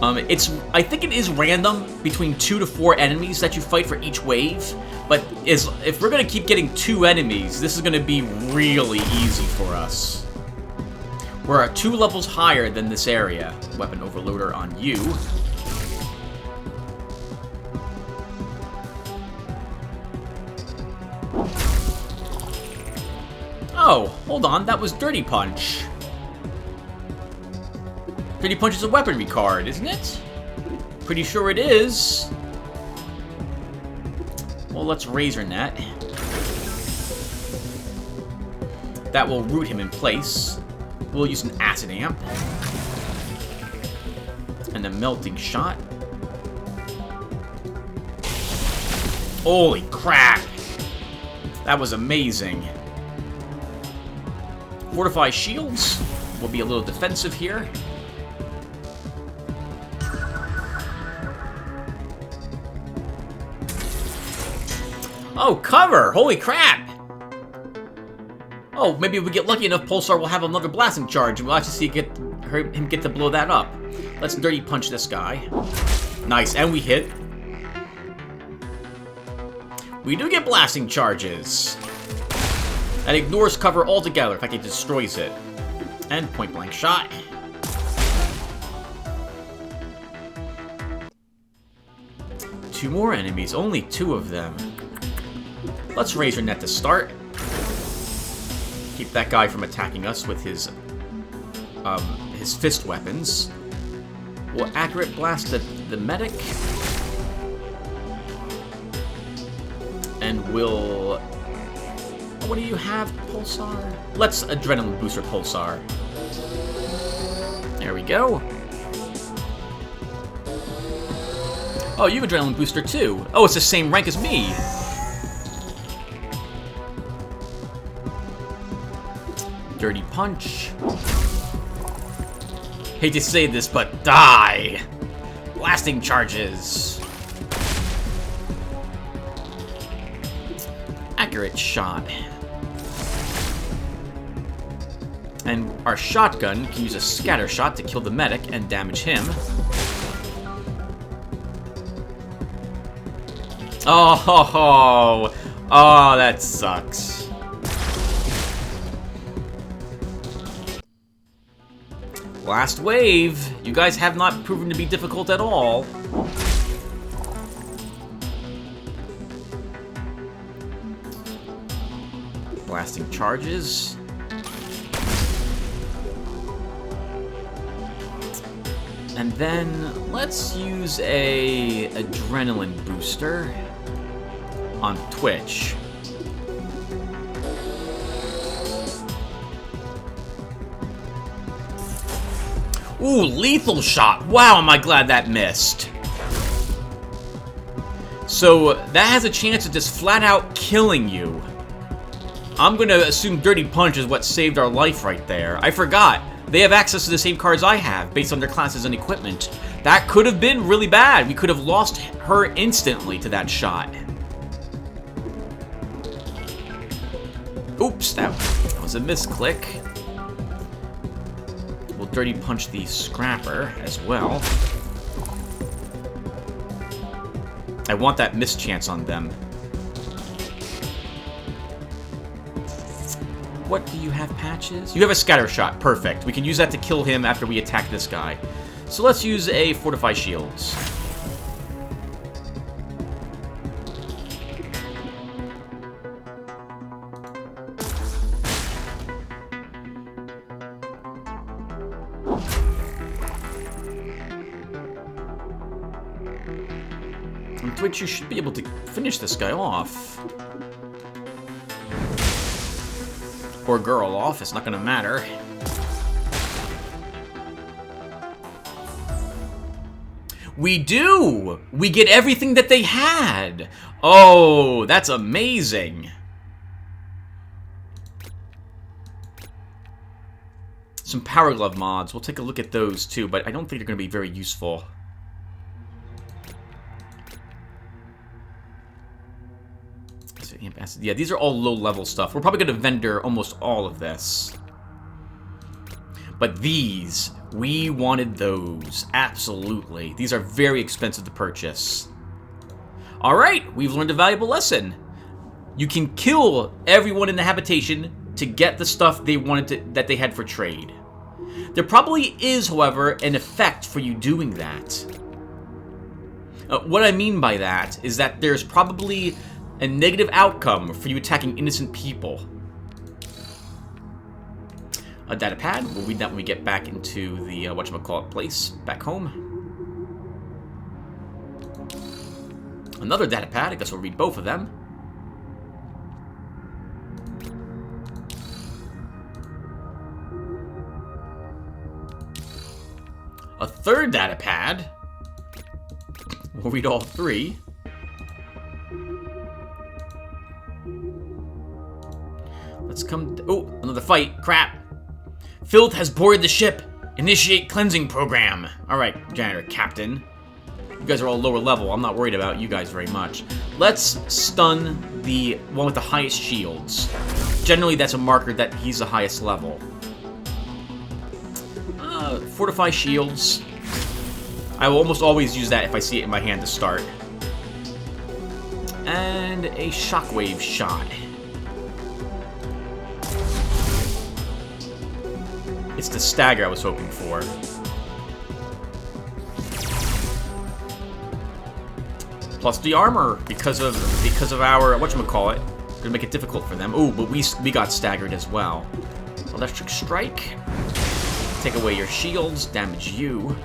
I think it is random between 2 to 4 enemies that you fight for each wave, but if we're gonna keep getting 2 enemies, this is gonna be really easy for us. We're 2 levels higher than this area. Weapon Overloader on you. Oh, hold on, that was Dirty Punch. Dirty Punch is a weaponry card, isn't it? Pretty sure it is. Well, let's Razor Net. That will root him in place. We'll use an Acid Amp. And a Melting Shot. Holy crap! That was amazing. Fortify Shields. We'll be a little defensive here. Oh, cover! Holy crap! Oh, maybe if we get lucky enough, Pulsar will have another blasting charge, and we'll actually see him get to blow that up. Let's Dirty Punch this guy. Nice, and we hit. We do get blasting charges. That ignores cover altogether. In fact, it destroys it. And Point Blank Shot. Two more enemies. Only 2 of them. Let's Razor Net to start. Keep that guy from attacking us with his fist weapons. We'll Accurate Blast the medic. And we'll... What do you have, Pulsar? Let's Adrenaline Booster Pulsar. There we go. Oh, you have Adrenaline Booster too. Oh, it's the same rank as me. Dirty Punch. Hate to say this, but die! Blasting charges. scatter its shot. And our shotgun can use a scatter shot to kill the medic and damage him. Oh, that sucks. Last wave. You guys have not proven to be difficult at all. Blasting charges. And then let's use a adrenaline booster on Twitch. Ooh, lethal shot. Wow, am I glad that missed. So that has a chance of just flat out killing you. I'm gonna assume Dirty Punch is what saved our life right there. I forgot. They have access to the same cards I have, based on their classes and equipment. That could have been really bad. We could have lost her instantly to that shot. Oops, that was a misclick. We'll Dirty Punch the Scrapper as well. I want that mischance on them. What do you have, Patches? You have a scatter shot. Perfect. We can use that to kill him after we attack this guy. So let's use a Fortify Shields. On Twitch, you should be able to finish this guy off. Or girl off, it's not gonna matter. We do! We get everything that they had! Oh, that's amazing! Some Power Glove mods, we'll take a look at those too, but I don't think they're gonna be very useful. Yeah, these are all low-level stuff. We're probably going to vendor almost all of this. But these, we wanted those. Absolutely. These are very expensive to purchase. Alright, we've learned a valuable lesson. You can kill everyone in the habitation to get the stuff they wanted that they had for trade. There probably is, however, an effect for you doing that. What I mean by that is that there's probably a negative outcome for you attacking innocent people. A data pad. We'll read that when we get back into the whatchamacallit place back home. Another data pad. I guess we'll read both of them. A third data pad. We'll read all three. Let's come... Oh, another fight. Crap. Filth has boarded the ship. Initiate cleansing program. Alright, Janitor Captain. You guys are all lower level. I'm not worried about you guys very much. Let's stun the one with the highest shields. Generally, that's a marker that he's the highest level. Fortify shields. I will almost always use that if I see it in my hand to start. And a shockwave shot. It's the stagger I was hoping for. Plus the armor because of our whatchamacallit. Gonna make it difficult for them. Ooh, but we got staggered as well. Electric strike. Take away your shields, damage you.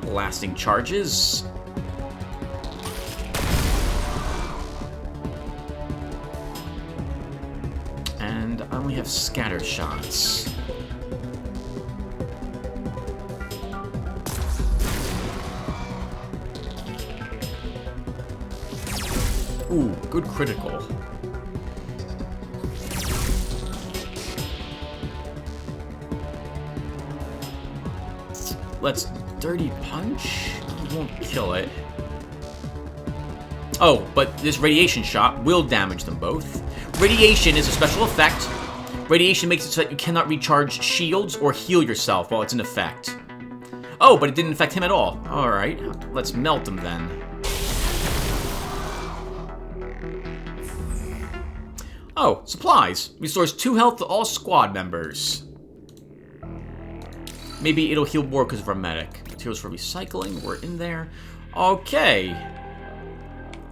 Blasting charges. And I only have scatter shots. Ooh, good critical. Let's Dirty Punch. We won't kill it. Oh, but this radiation shot will damage them both. Radiation is a special effect. Radiation makes it so that you cannot recharge shields or heal yourself while it's in effect. Oh, but it didn't affect him at all. Alright, let's melt him then. Oh, supplies. Restores 2 health to all squad members. Maybe it'll heal more because of our medic. Materials for recycling, we're in there. Okay.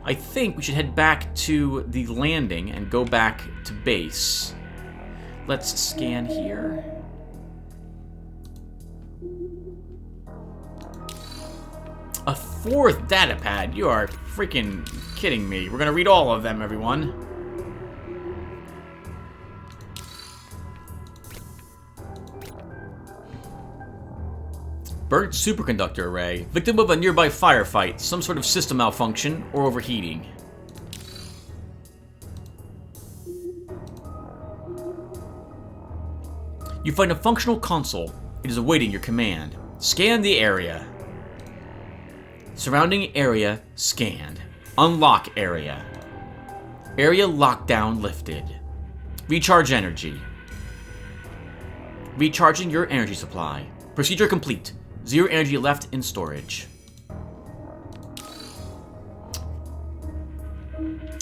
I think we should head back to the landing and go back to base. Let's scan here. A 4th data pad. You are freaking kidding me. We're gonna read all of them, everyone. Burnt superconductor array. Victim of a nearby firefight. Some sort of system malfunction or overheating. You find a functional console. It is awaiting your command. Scan the area. Surrounding area scanned. Unlock area. Area lockdown lifted. Recharge energy. Recharging your energy supply. Procedure complete. 0 energy left in storage.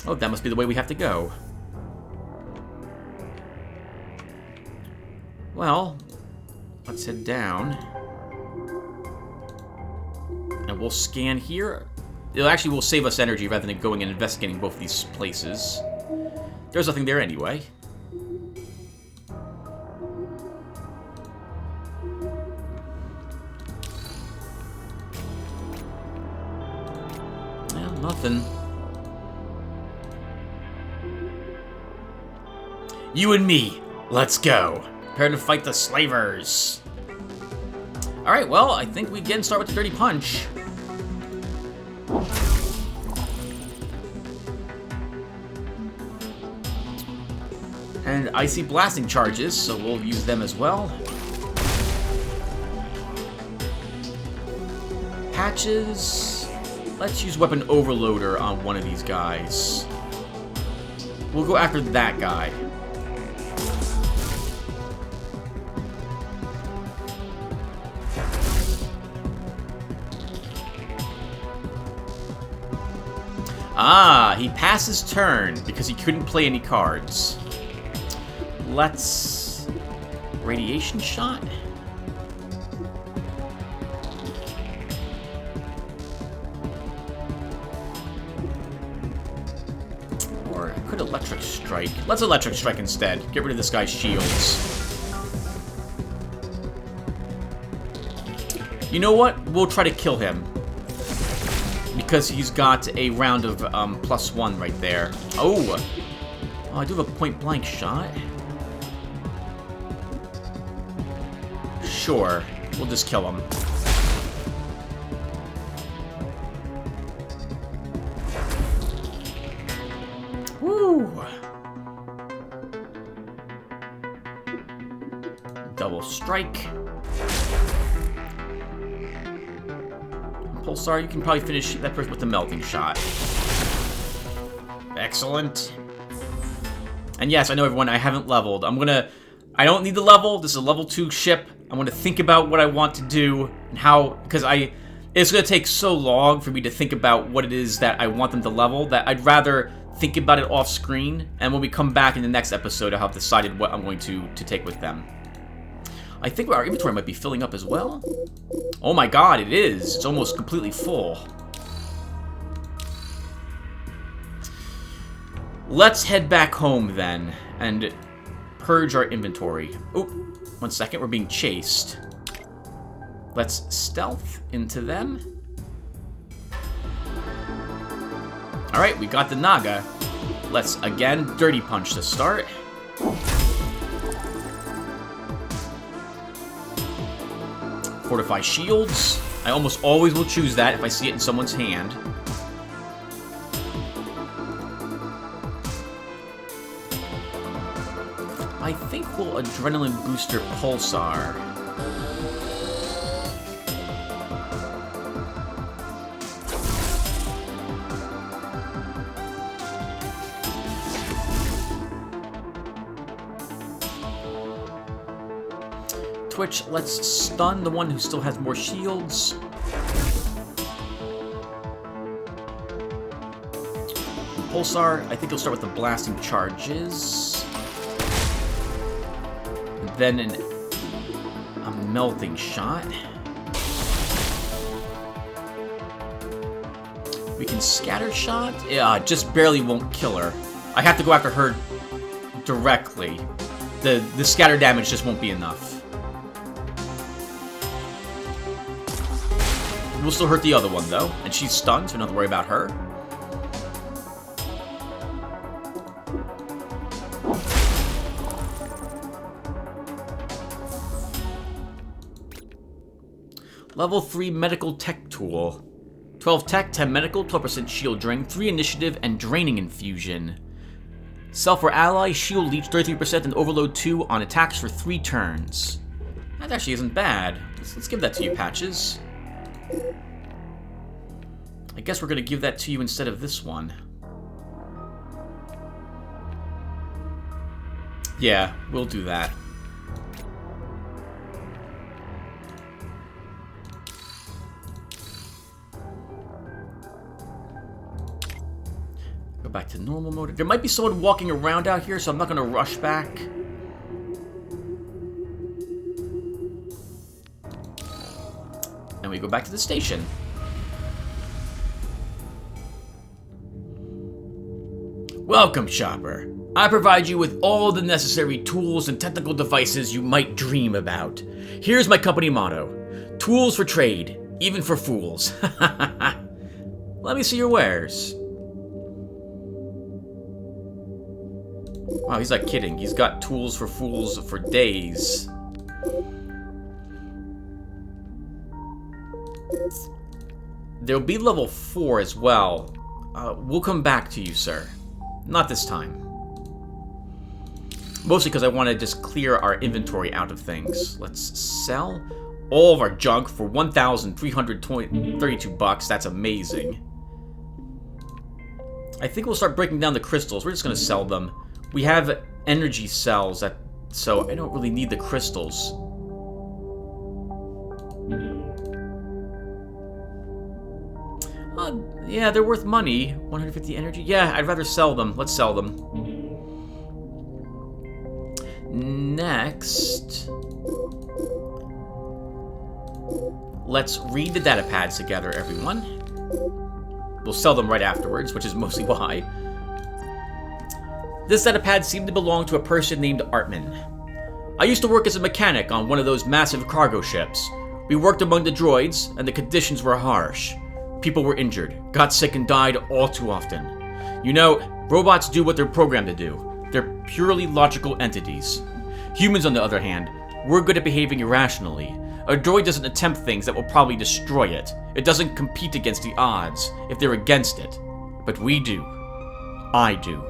Oh, that must be the way we have to go. Well, let's head down. And we'll scan here. It actually will save us energy rather than going and investigating both these places. There's nothing there anyway. Well, nothing. You and me, let's go. Prepare to fight the slavers. Alright, well, I think we can start with the Dirty Punch. And I see blasting charges, so we'll use them as well. Patches. Let's use Weapon Overloader on one of these guys. We'll go after that guy. Ah, he passed his turn because he couldn't play any cards. Let's... Radiation shot? Or I could electric strike. Let's electric strike instead. Get rid of this guy's shields. You know what? We'll try to kill him. Because he's got a round of +1 right there. Oh! Oh, I do have a point-blank shot. Sure. We'll just kill him. Woo! Double strike. Pulsar, you can probably finish that person with the melting shot. Excellent. And yes, I know everyone, I haven't leveled. I don't need the level. This is a level 2 ship. I'm gonna think about what I want to do and how, because it's gonna take so long for me to think about what it is that I want them to level that I'd rather think about it off screen, and when we come back in the next episode, I'll have decided what I'm going to take with them. I think our inventory might be filling up as well. Oh my god, it is. It's almost completely full. Let's head back home then and purge our inventory. Oh, 1 second, we're being chased. Let's stealth into them. Alright, we got the Naga. Let's, again, Dirty Punch to start. Fortify shields. I almost always will choose that if I see it in someone's hand. I think we'll Adrenaline Booster Pulsar. switch. Let's stun the one who still has more shields. Pulsar, I think he'll start with the blasting charges. Then a melting shot. We can scatter shot. Yeah, just barely won't kill her. I have to go after her directly. The scatter damage just won't be enough. We'll still hurt the other one though, and she's stunned, so don't have to worry about her. Level 3 medical tech tool. 12 tech, 10 medical, 12% shield drain, 3 initiative, and draining infusion. Self or ally, shield leech 33% and overload 2 on attacks for 3 turns. That actually isn't bad. Let's give that to you, Patches. I guess we're going to give that to you instead of this one. Yeah, we'll do that. Go back to normal mode. There might be someone walking around out here, so I'm not going to rush back. And we go back to the station. Welcome, shopper. I provide you with all the necessary tools and technical devices you might dream about. Here's my company motto. Tools for trade, even for fools. Let me see your wares. Wow, he's not kidding. He's got tools for fools for days. There'll be level 4 as well. We'll come back to you, sir. Not this time. Mostly because I want to just clear our inventory out of things. Let's sell all of our junk for 1,332 bucks. That's amazing. I think we'll start breaking down the crystals. We're just going to sell them. We have energy cells, so I don't really need the crystals. Yeah, they're worth money. 150 energy. Yeah, I'd rather sell them. Let's sell them. Next, let's read the data pads together, everyone. We'll sell them right afterwards, which is mostly why. This data pad seemed to belong to a person named Artman. I used to work as a mechanic on one of those massive cargo ships. We worked among the droids, and the conditions were harsh. People were injured, got sick, and died all too often. You know, robots do what they're programmed to do. They're purely logical entities. Humans, on the other hand, we're good at behaving irrationally. A droid doesn't attempt things that will probably destroy it. It doesn't compete against the odds, if they're against it. But we do. I do.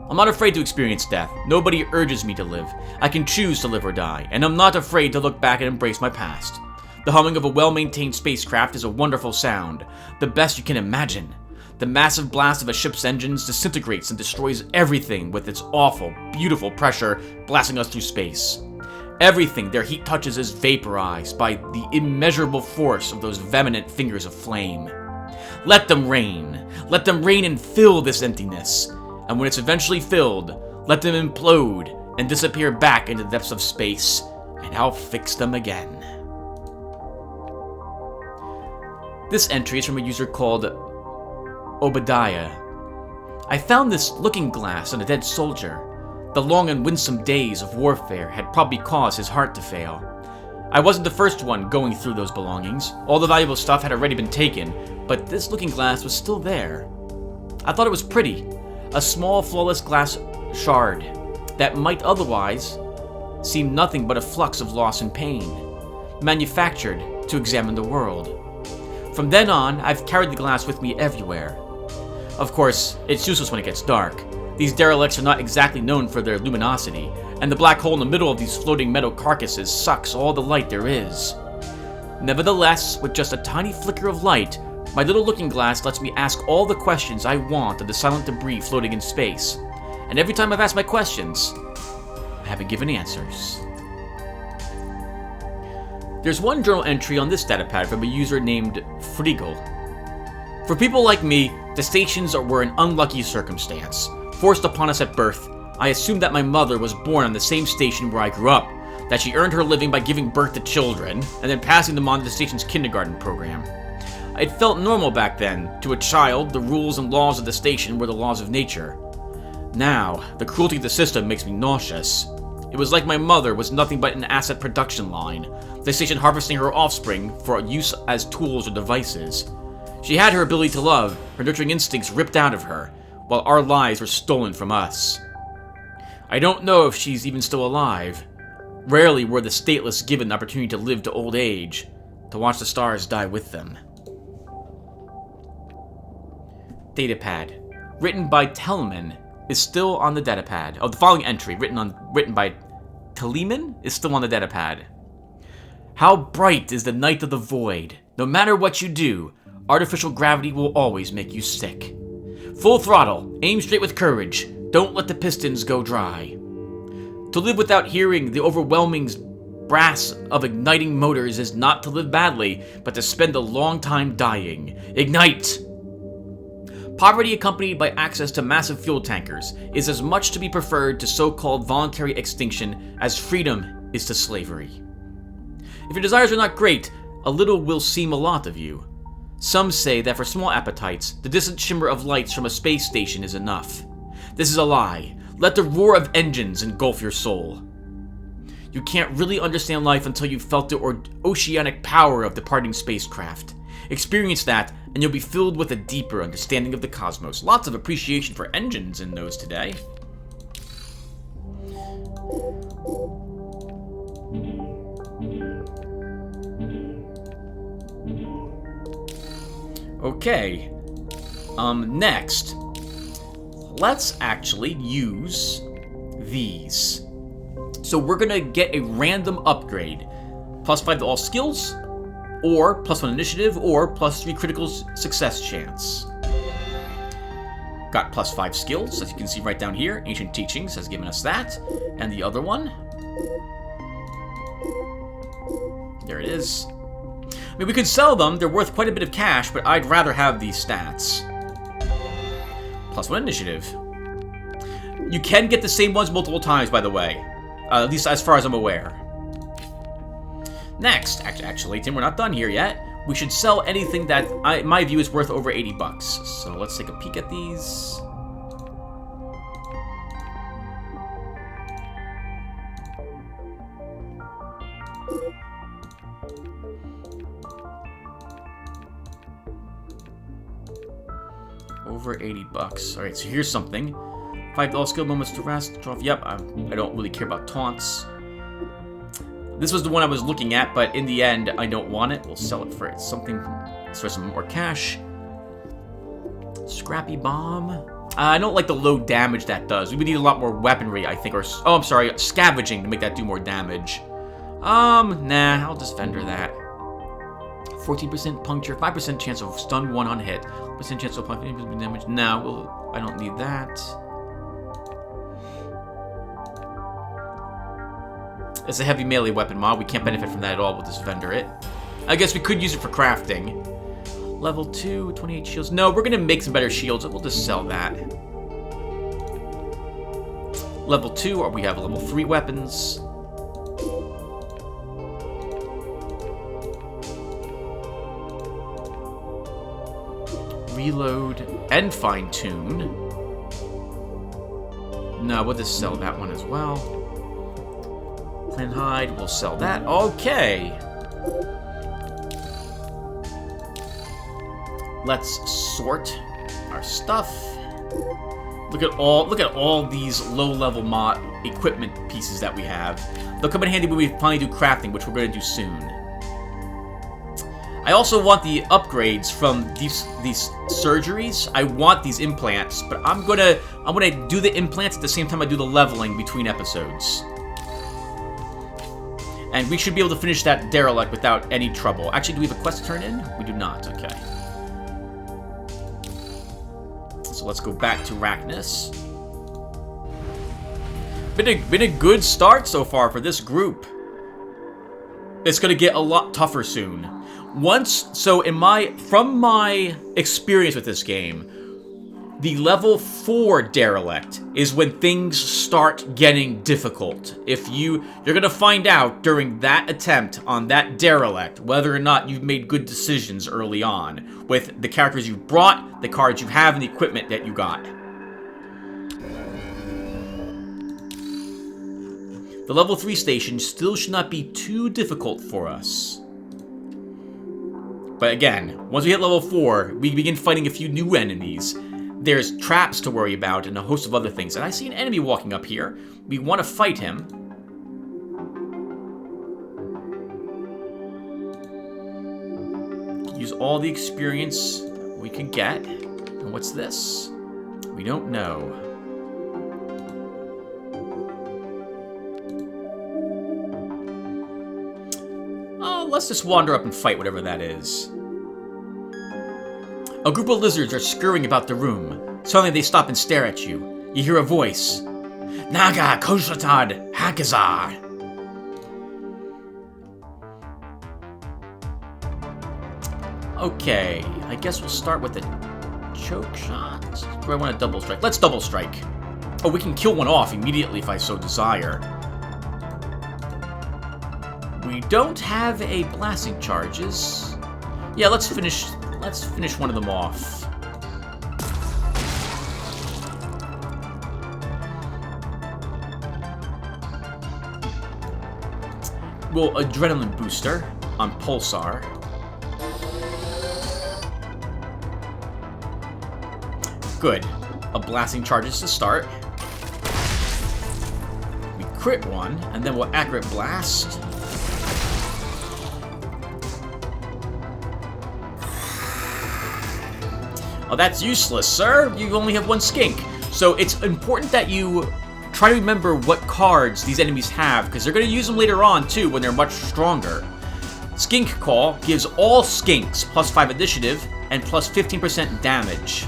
I'm not afraid to experience death. Nobody urges me to live. I can choose to live or die, and I'm not afraid to look back and embrace my past. The humming of a well-maintained spacecraft is a wonderful sound, the best you can imagine. The massive blast of a ship's engines disintegrates and destroys everything with its awful, beautiful pressure blasting us through space. Everything their heat touches is vaporized by the immeasurable force of those vehement fingers of flame. Let them rain. Let them rain and fill this emptiness. And when it's eventually filled, let them implode and disappear back into the depths of space, and I'll fix them again. This entry is from a user called Obadiah. I found this looking glass on a dead soldier. The long and winsome days of warfare had probably caused his heart to fail. I wasn't the first one going through those belongings. All the valuable stuff had already been taken, but this looking glass was still there. I thought it was pretty. A small, flawless glass shard that might otherwise seem nothing but a flux of loss and pain, manufactured to examine the world. From then on, I've carried the glass with me everywhere. Of course, it's useless when it gets dark. These derelicts are not exactly known for their luminosity, and the black hole in the middle of these floating metal carcasses sucks all the light there is. Nevertheless, with just a tiny flicker of light, my little looking glass lets me ask all the questions I want of the silent debris floating in space. And every time I've asked my questions, I haven't given answers. There's one journal entry on this datapad from a user named Frigel. For people like me, the stations were an unlucky circumstance. Forced upon us at birth, I assumed that my mother was born on the same station where I grew up, that she earned her living by giving birth to children, and then passing them on to the station's kindergarten program. It felt normal back then. To a child, the rules and laws of the station were the laws of nature. Now, the cruelty of the system makes me nauseous. It was like my mother was nothing but an asset production line, the station harvesting her offspring for use as tools or devices. She had her ability to love, her nurturing instincts ripped out of her, while our lives were stolen from us. I don't know if she's even still alive. Rarely were the stateless given the opportunity to live to old age, to watch the stars die with them. Datapad. Written by Telemann is still on the datapad. Oh, the following entry, written by Telemann, is still on the datapad. How bright is the night of the void. No matter what you do, artificial gravity will always make you sick. Full throttle, aim straight with courage. Don't let the pistons go dry. To live without hearing the overwhelming brass of igniting motors is not to live badly, but to spend a long time dying. Ignite! Poverty accompanied by access to massive fuel tankers is as much to be preferred to so-called voluntary extinction as freedom is to slavery. If your desires are not great, a little will seem a lot of you. Some say that for small appetites, the distant shimmer of lights from a space station is enough. This is a lie. Let the roar of engines engulf your soul. You can't really understand life until you've felt the oceanic power of departing spacecraft. Experience that, and you'll be filled with a deeper understanding of the cosmos. Lots of appreciation for engines in those today. Okay. Next. Let's actually use these. So we're gonna get a random upgrade. +5 to all skills, or +1 initiative, or +3 critical success chance. Got +5 skills, as you can see right down here. Ancient Teachings has given us that. And the other one. There it is. I mean, we could sell them. They're worth quite a bit of cash, but I'd rather have these stats. +1 initiative. You can get the same ones multiple times, by the way. At least as far as I'm aware. Next, actually, Tim, we're not done here yet. We should sell anything that, in my view, is worth over 80 bucks. So let's take a peek at these. Over 80 bucks. Alright, so here's something. 5 all skill moments to rest. Yep, I don't really care about taunts. This was the one I was looking at, but in the end, I don't want it. We'll sell it for something, for some more cash. Scrappy bomb. I don't like the low damage that does. We would need a lot more weaponry, I think, or... Oh, I'm sorry, scavenging to make that do more damage. Nah, I'll just vendor that. 14% puncture, 5% chance of stun 1 on hit. % chance of 5% damage. No, I don't need that. It's a heavy melee weapon mod. We can't benefit from that at all. We'll just vendor it. I guess we could use it for crafting. Level 2, 28 shields. No, we're going to make some better shields. We'll just sell that. Level 2, or we have level 3 weapons. Reload and fine-tune. No, we'll just sell that one as well. Plan hide, we'll sell that. Okay. Let's sort our stuff. Look at all these low-level mod equipment pieces that we have. They'll come in handy when we finally do crafting, which we're going to do soon. I also want the upgrades from these surgeries. I want these implants, but I'm gonna do the implants at the same time I do the leveling between episodes. And we should be able to finish that derelict without any trouble. Actually, do we have a quest to turn in? We do not. Okay. So let's go back to Rachnis. Been a good start so far for this group. It's gonna get a lot tougher soon. From my experience with this game, the level 4 derelict is when things start getting difficult. You're gonna find out during that attempt on that derelict whether or not you've made good decisions early on with the characters you've brought, the cards you have, and the equipment that you got. The level 3 station still should not be too difficult for us. But again, once we hit level 4, we begin fighting a few new enemies. There's traps to worry about and a host of other things. And I see an enemy walking up here. We want to fight him. Use all the experience we could get. And what's this? We don't know. Oh, let's just wander up and fight whatever that is. A group of lizards are scurrying about the room. Suddenly they stop and stare at you. You hear a voice. Naga Koshatad Hakazar. Okay, I guess we'll start with a choke shot. Do I want to double strike? Let's double strike. Oh, we can kill one off immediately if I so desire. We don't have a blasting charges. Yeah, let's finish one of them off. We'll adrenaline booster on Pulsar. Good. A blasting charges to start. We crit one, and then we'll accurate blast. Oh, that's useless, sir. You only have one skink. So it's important that you try to remember what cards these enemies have, because they're going to use them later on, too, when they're much stronger. Skink Call gives all skinks plus 5 initiative and plus 15% damage.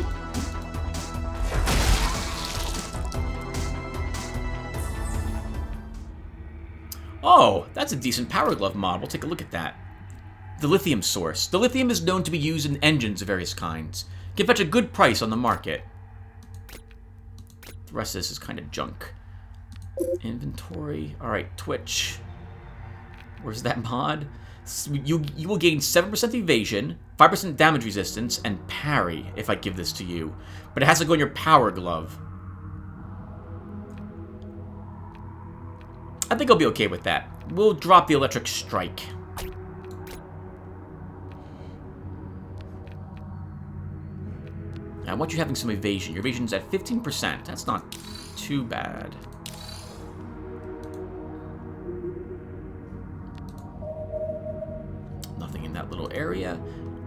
Oh, that's a decent Power Glove mod. We'll take a look at that. The lithium source. The lithium is known to be used in engines of various kinds. Can fetch a good price on the market. The rest of this is kind of junk. Inventory. Alright, Twitch. Where's that mod? You will gain 7% evasion, 5% damage resistance, and parry if I give this to you. But it has to go in your Power Glove. I think I'll be okay with that. We'll drop the Electric Strike. I want you having some evasion. Your evasion's at 15%. That's not too bad. Nothing in that little area.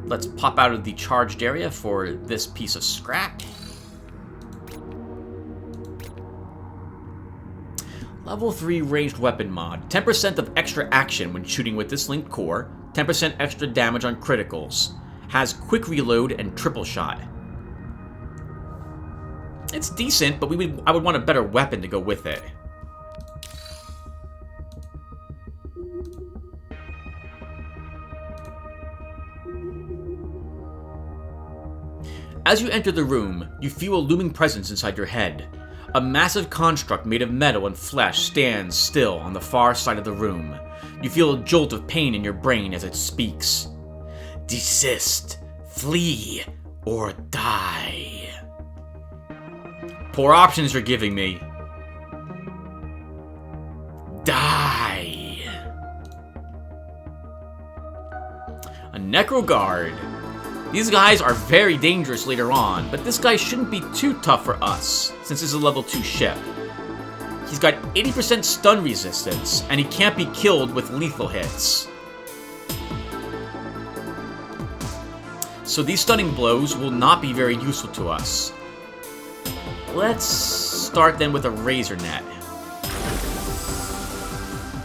Let's pop out of the charged area for this piece of scrap. Level 3 ranged weapon mod. 10% of extra action when shooting with this linked core. 10% extra damage on criticals. Has quick reload and triple shot. It's decent, but I would want a better weapon to go with it. As you enter the room, you feel a looming presence inside your head. A massive construct made of metal and flesh stands still on the far side of the room. You feel a jolt of pain in your brain as it speaks. Desist, flee, or die. Poor options you're giving me. Die. A Necro Guard. These guys are very dangerous later on, but this guy shouldn't be too tough for us, since it's a level 2 ship. He's got 80% stun resistance, and he can't be killed with lethal hits. So these stunning blows will not be very useful to us. Let's start then with a Razor Net.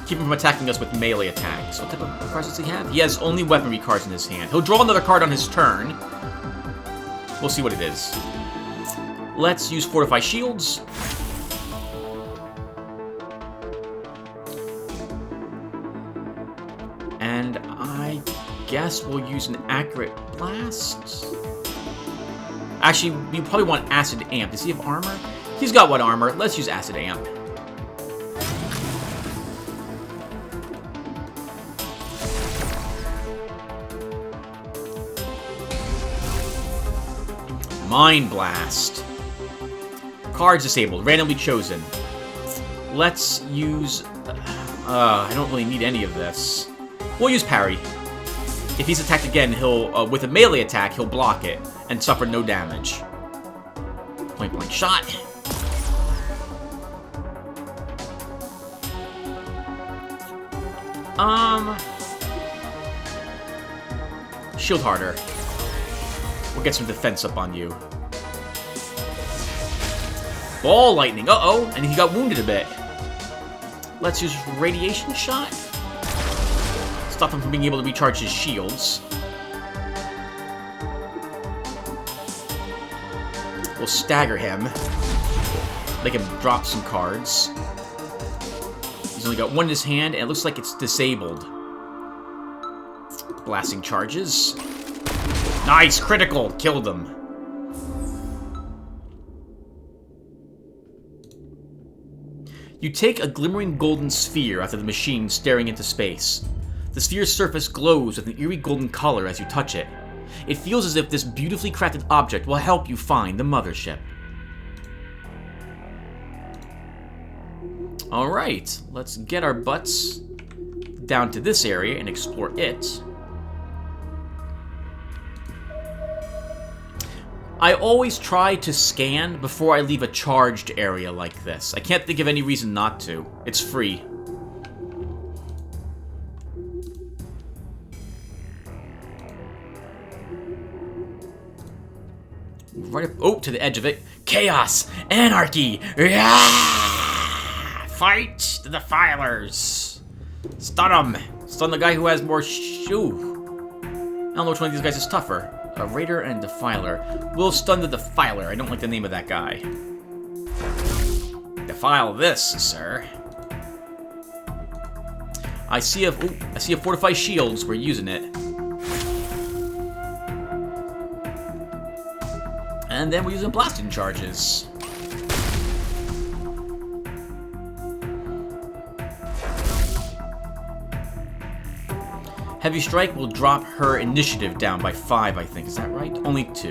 Keep him from attacking us with melee attacks. What type of cards does he have? He has only weaponry cards in his hand. He'll draw another card on his turn. We'll see what it is. Let's use Fortify Shields. And I guess we'll use an accurate blast. Actually, we probably want acid amp. Does he have armor? He's got what armor? Let's use acid amp. Mind Blast. Cards disabled. Randomly chosen. Let's use... I don't really need any of this. We'll use parry. If he's attacked again, he'll... with a melee attack, he'll block it and suffer no damage. Point blank shot. Shield harder. We'll get some defense up on you. Ball lightning. Uh-oh. And he got wounded a bit. Let's use radiation shot. Stop him from being able to recharge his shields. We'll stagger him. Make him drop some cards. He's only got one in his hand, and it looks like it's disabled. Blasting charges. Nice! Critical! Killed him. You take a glimmering golden sphere out of the machine staring into space. The sphere's surface glows with an eerie golden color as you touch it. It feels as if this beautifully crafted object will help you find the mothership. Alright, let's get our butts down to this area and explore it. I always try to scan before I leave a charged area like this. I can't think of any reason not to. It's free. Right up, oh, to the edge of it. Chaos! Anarchy! Fight the defilers! Stun him! Stun the guy who has more shoo. I don't know which one of these guys is tougher. A raider and defiler. We'll stun the defiler. I don't like the name of that guy. Defile this, sir. I see a fortified shields. We're using it. And then we're using blasting charges. Heavy Strike will drop her initiative down by 5, I think. Is that right? Only 2.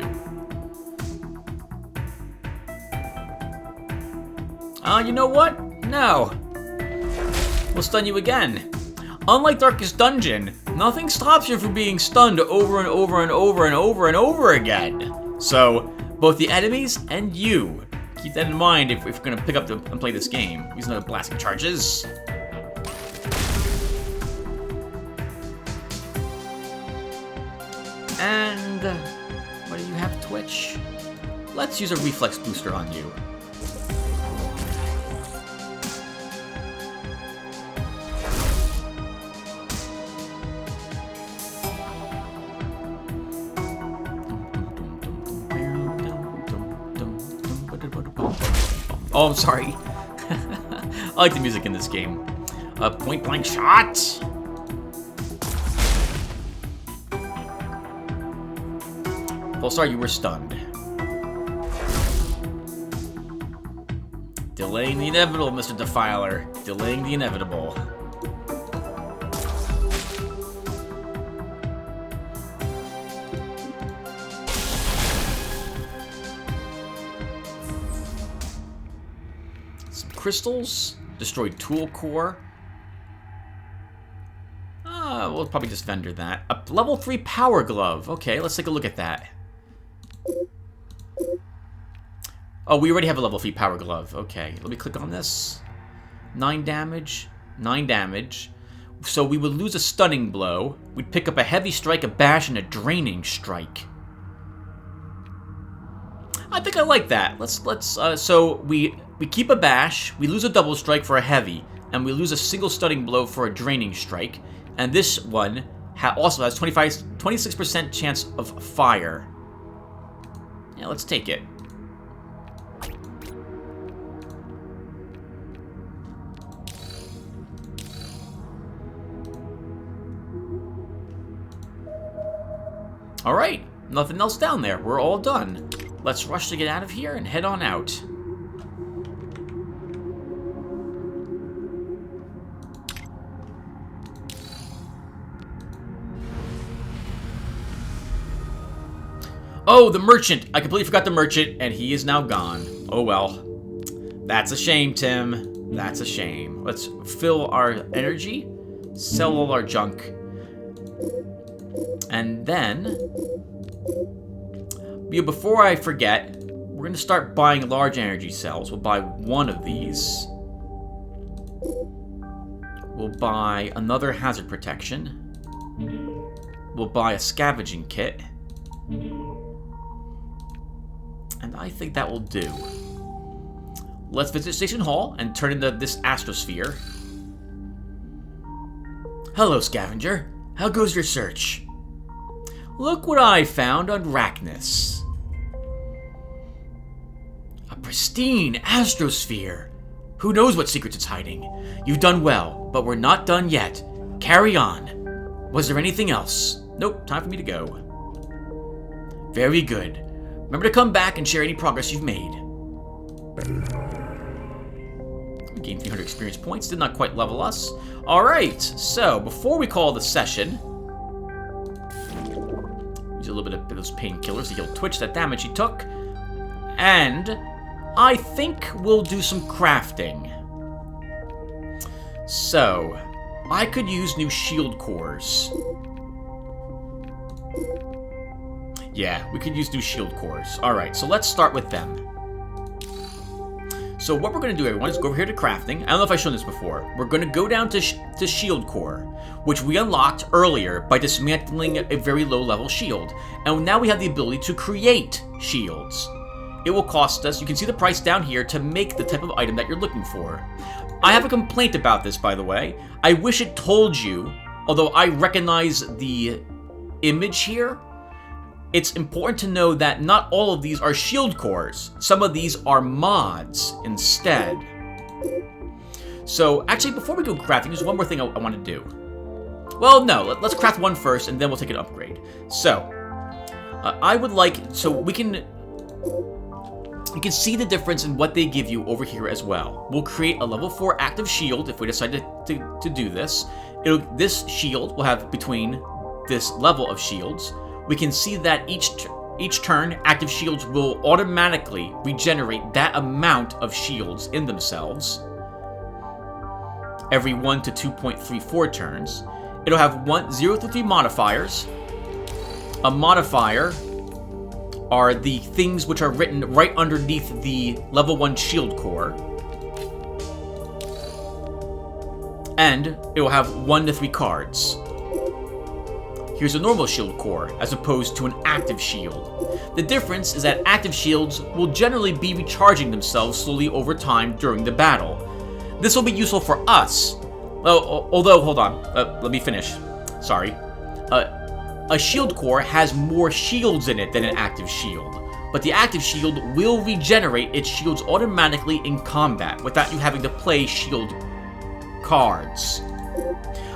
You know what? No. We'll stun you again. Unlike Darkest Dungeon, nothing stops you from being stunned over and over and over and over and over again. So, both the enemies and you. Keep that in mind if we're going to pick up and play this game. Using the blasting charges. And what do you have, Twitch? Let's use a reflex booster on you. Oh, I'm sorry. I like the music in this game. A point blank shot. Pulsar, you were stunned. Delaying the inevitable, Mr. Defiler. Delaying the inevitable. Some crystals. Destroyed tool core. We'll probably just vendor that. A level 3 power glove. Okay, let's take a look at that. Oh, we already have a level 3 power glove. Okay, let me click on this. 9 damage. 9 damage. So we would lose a stunning blow. We'd pick up a heavy strike, a bash, and a draining strike. I think I like that. So we keep a bash, we lose a double strike for a heavy, and we lose a single stunning blow for a draining strike. And this one also has 26% chance of fire. Yeah, let's take it. Alright, nothing else down there. We're all done. Let's rush to get out of here and head on out. Oh, the merchant! I completely forgot the merchant, and he is now gone. Oh well. That's a shame, Tim. That's a shame. Let's fill our energy, sell all our junk, and then, before I forget, we're going to start buying large energy cells. We'll buy one of these. We'll buy another hazard protection. We'll buy a scavenging kit. And I think that will do. Let's visit Station Hall and turn into this astrosphere. Hello, Scavenger. How goes your search? Look what I found on Rachnis. A pristine astrosphere. Who knows what secrets it's hiding? You've done well, but we're not done yet. Carry on. Was there anything else? Nope, time for me to go. Very good. Remember to come back and share any progress you've made. We gained 300 experience points. Did not quite level us. Alright, so before we call the session, use a little bit of those painkillers to heal Twitch, that damage he took. And I think we'll do some crafting. So, I could use new shield cores. Yeah, we could use new shield cores. Alright, so let's start with them. So what we're going to do, everyone, is go over here to crafting. I don't know if I've shown this before. We're going to go down to shield core, which we unlocked earlier by dismantling a very low-level shield. And now we have the ability to create shields. It will cost us, you can see the price down here, to make the type of item that you're looking for. I have a complaint about this, by the way. I wish it told you, although I recognize the image here. It's important to know that not all of these are shield cores. Some of these are mods instead. So, actually, before we go crafting, there's one more thing I want to do. Well, no, let's craft one first, and then we'll take an upgrade. So, I would like, so we can, you can see the difference in what they give you over here as well. We'll create a level 4 active shield if we decide to do this. This shield will have between this level of shields. We can see that each turn, active shields will automatically regenerate that amount of shields in themselves every 1 to 2.34 turns. It'll have 0 through 3 modifiers. A modifier are the things which are written right underneath the level 1 shield core. And it will have 1 to 3 cards. Here's a normal shield core, as opposed to an active shield. The difference is that active shields will generally be recharging themselves slowly over time during the battle. This will be useful for us. Although, hold on, let me finish. Sorry. A shield core has more shields in it than an active shield, but the active shield will regenerate its shields automatically in combat without you having to play shield cards.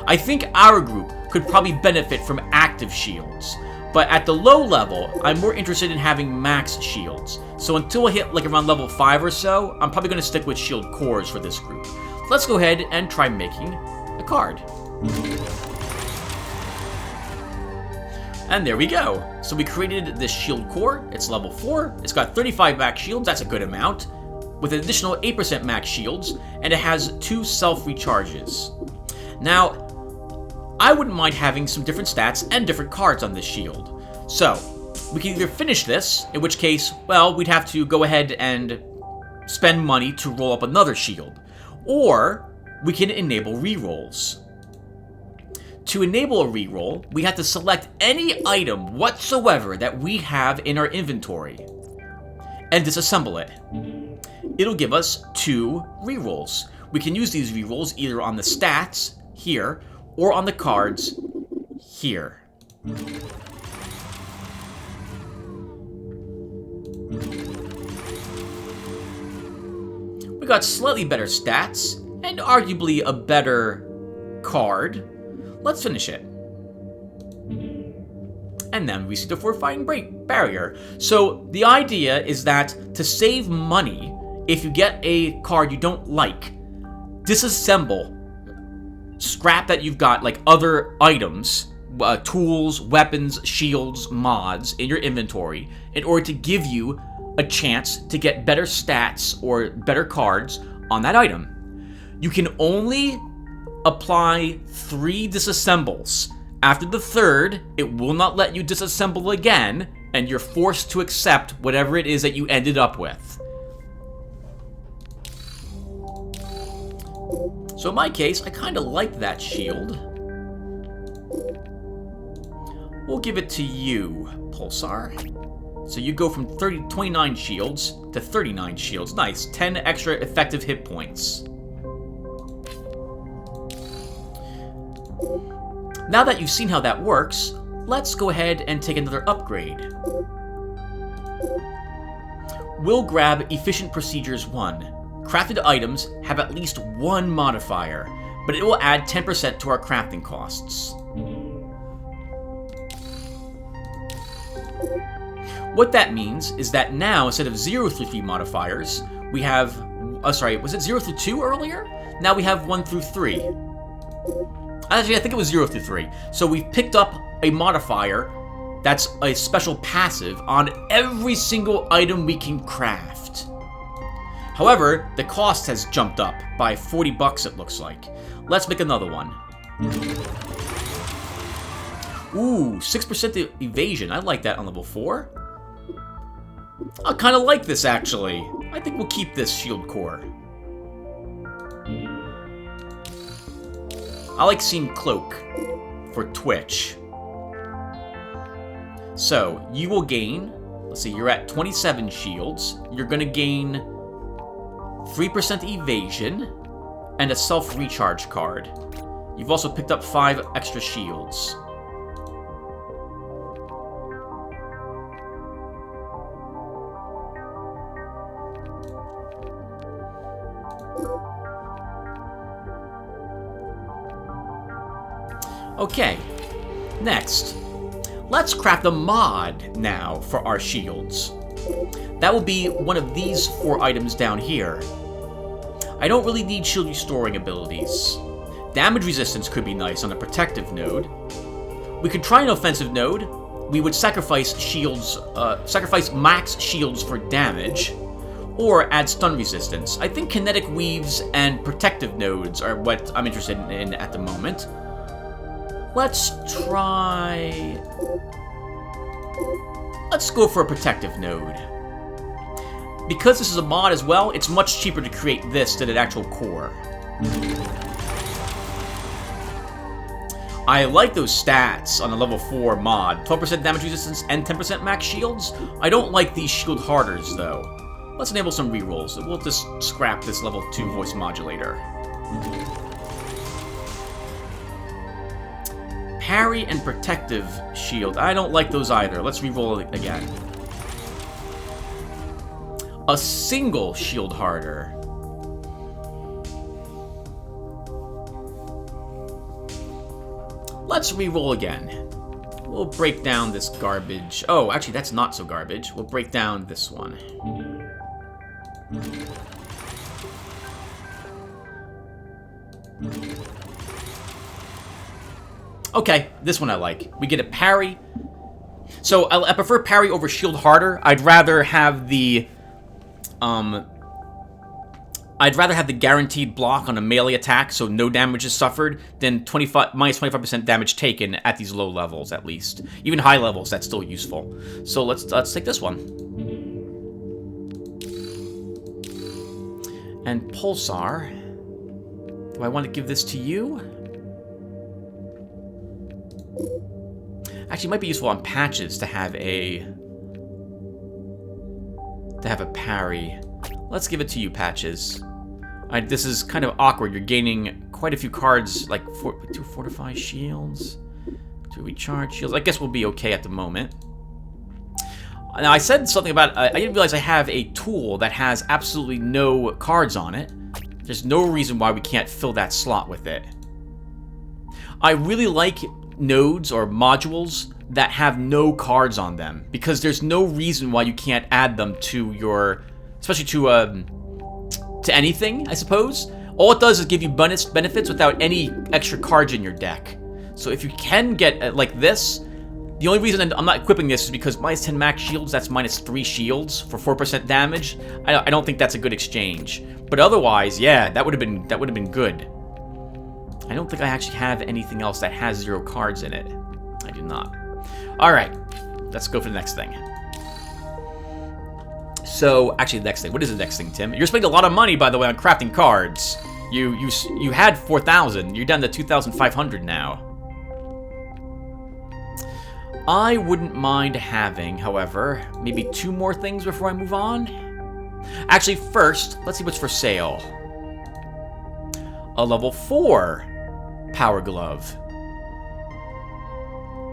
I think our group could probably benefit from active shields, but at the low level, I'm more interested in having max shields. So until I hit like around level 5 or so, I'm probably going to stick with shield cores for this group. Let's go ahead and try making a card. And there we go. So we created this shield core. It's level 4. It's got 35 max shields. That's a good amount. With an additional 8% max shields, and it has 2 self-recharges. Now, I wouldn't mind having some different stats and different cards on this shield. So, we can either finish this, in which case, well, we'd have to go ahead and spend money to roll up another shield. Or, we can enable rerolls. To enable a reroll, we have to select any item whatsoever that we have in our inventory and disassemble it. It'll give us 2 rerolls. We can use these rerolls either on the stats, here, or on the cards, here. We got slightly better stats, and arguably a better card. Let's finish it. and then we see the fortifying barrier. So the idea is that to save money, if you get a card you don't like, disassemble, scrap that you've got, like other items, tools, weapons, shields, mods in your inventory in order to give you a chance to get better stats or better cards on that item. You can only apply 3 disassembles. After the 3rd, it will not let you disassemble again, and you're forced to accept whatever it is that you ended up with. So in my case, I kind of like that shield. We'll give it to you, Pulsar. So you go from 29 shields to 39 shields. Nice, 10 extra effective hit points. Now that you've seen how that works, let's go ahead and take another upgrade. We'll grab Efficient Procedures 1. Crafted items have at least 1 modifier, but it will add 10% to our crafting costs. What that means is that now, instead of 0 through 3 modifiers, we have... sorry, was it 0 through 2 earlier? Now we have 1 through 3. Actually, I think it was 0 through 3. So we've picked up a modifier that's a special passive on every single item we can craft. However, the cost has jumped up by 40 bucks, it looks like. Let's make another one. Ooh, 6% evasion. I like that on level 4. I kind of like this, actually. I think we'll keep this shield core. I like seeing Cloak for Twitch. So, you will gain... Let's see, you're at 27 shields. You're going to gain 3% evasion and a self-recharge card. You've also picked up 5 extra shields. Okay, next, let's craft a mod now for our shields. That will be one of these 4 items down here. I don't really need shield restoring abilities. Damage resistance could be nice on the protective node. We could try an offensive node. We would sacrifice shields, sacrifice max shields for damage, or add stun resistance. I think kinetic weaves and protective nodes are what I'm interested in at the moment. Let's try... Let's go for a protective node. Because this is a mod as well, it's much cheaper to create this than an actual core. I like those stats on a level 4 mod. 12% damage resistance and 10% max shields. I don't like these shield harders, though. Let's enable some rerolls. We'll just scrap this level 2 voice modulator. Parry and protective shield. I don't like those either. Let's reroll it again. A single shield harder. Let's reroll again. We'll break down this garbage. Oh, actually, that's not so garbage. We'll break down this one. Okay, this one I like. We get a parry. So I prefer parry over shield harder. I'd rather have the guaranteed block on a melee attack, so no damage is suffered, than minus 25% damage taken at these low levels, at least. Even high levels, that's still useful. So let's take this one. And Pulsar, do I want to give this to you? Actually, it might be useful on patches to have a parry. Let's give it to you, Patches. This is kind of awkward. You're gaining quite a few cards, like 2 fortify shields, 2 recharge shields. I guess we'll be okay at the moment. Now, I said something about... I didn't realize I have a tool that has absolutely no cards on it. There's no reason why we can't fill that slot with it. I really like nodes or modules that have no cards on them, because there's no reason why you can't add them to your, especially to anything, I suppose. All it does is give you benefits without any extra cards in your deck. So if you can get like this, the only reason I'm not equipping this is because minus 10 max shields, that's minus 3 shields for 4% damage. I don't think that's a good exchange. But otherwise, yeah, that would have been good. I don't think I actually have anything else that has 0 cards in it. I do not. Alright, let's go for the next thing. So, actually the next thing. What is the next thing, Tim? You're spending a lot of money, by the way, on crafting cards. You had 4,000. You're down to 2,500 now. I wouldn't mind having, however, maybe 2 more things before I move on. Actually, first, let's see what's for sale. A level 4 Power Glove.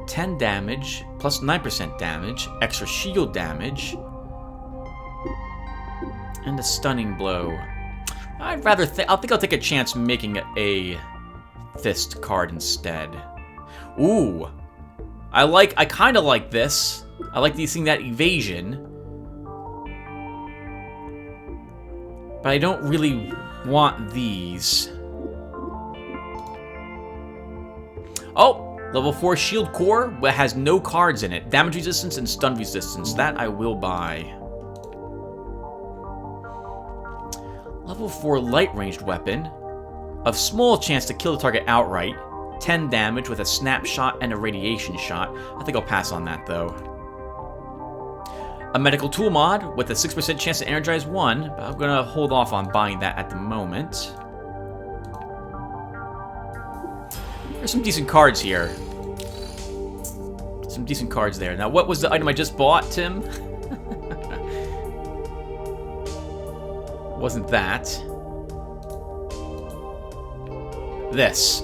10 damage, plus 9% damage, extra shield damage, and a stunning blow. I think I'll take a chance making a fist card instead. Ooh. I kind of like this. I like seeing that evasion. But I don't really want these. Oh, level 4 shield core that has no cards in it. Damage resistance and stun resistance. That I will buy. Level 4 light ranged weapon. Of small chance to kill the target outright. 10 damage with a snapshot and a radiation shot. I think I'll pass on that, though. A medical tool mod with a 6% chance to energize 1, but I'm going to hold off on buying that at the moment. There's some decent cards here. Some decent cards there. Now, what was the item I just bought, Tim? Wasn't that. This.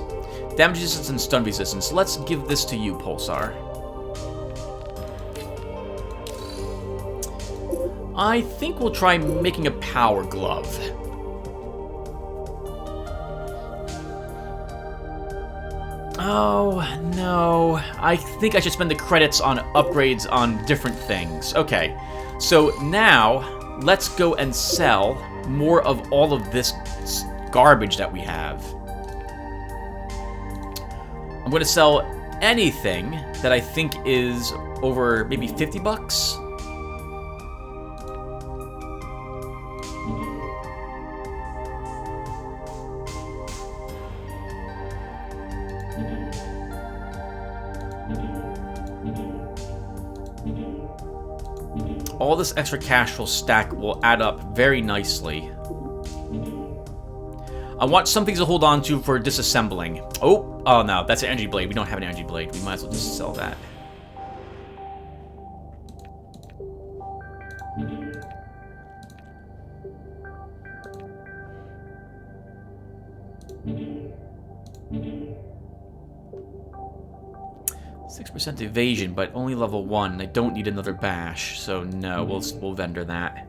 Damage resistance and stun resistance. Let's give this to you, Pulsar. I think we'll try making a power glove. Oh, no. I think I should spend the credits on upgrades on different things. Okay, so now let's go and sell more of all of this garbage that we have. I'm going to sell anything that I think is over maybe 50 bucks. All this extra cash will add up very nicely. I want some things to hold on to for disassembling. Oh no, that's an energy blade. We don't have an energy blade. We might as well just sell that. % evasion, but only level 1. I don't need another bash, so no, we'll vendor that.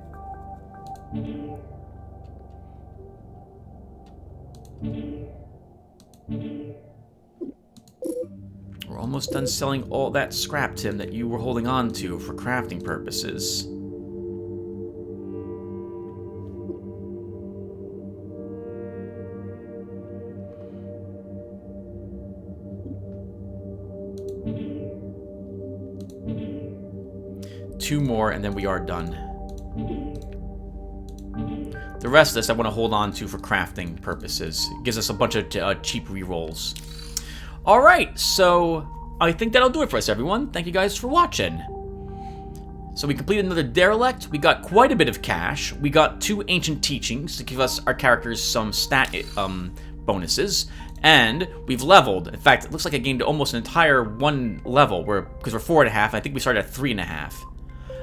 We're almost done selling all that scrap, Tim, that you were holding on to for crafting purposes. Two more, and then we are done. The rest of this I want to hold on to for crafting purposes. It gives us a bunch of cheap rerolls. Alright, so I think that'll do it for us, everyone. Thank you guys for watching. So we completed another derelict. We got quite a bit of cash. We got 2 ancient teachings to give us our characters some stat bonuses. And we've leveled. In fact, it looks like I gained almost an entire 1 level, because we're 4.5. I think we started at 3.5.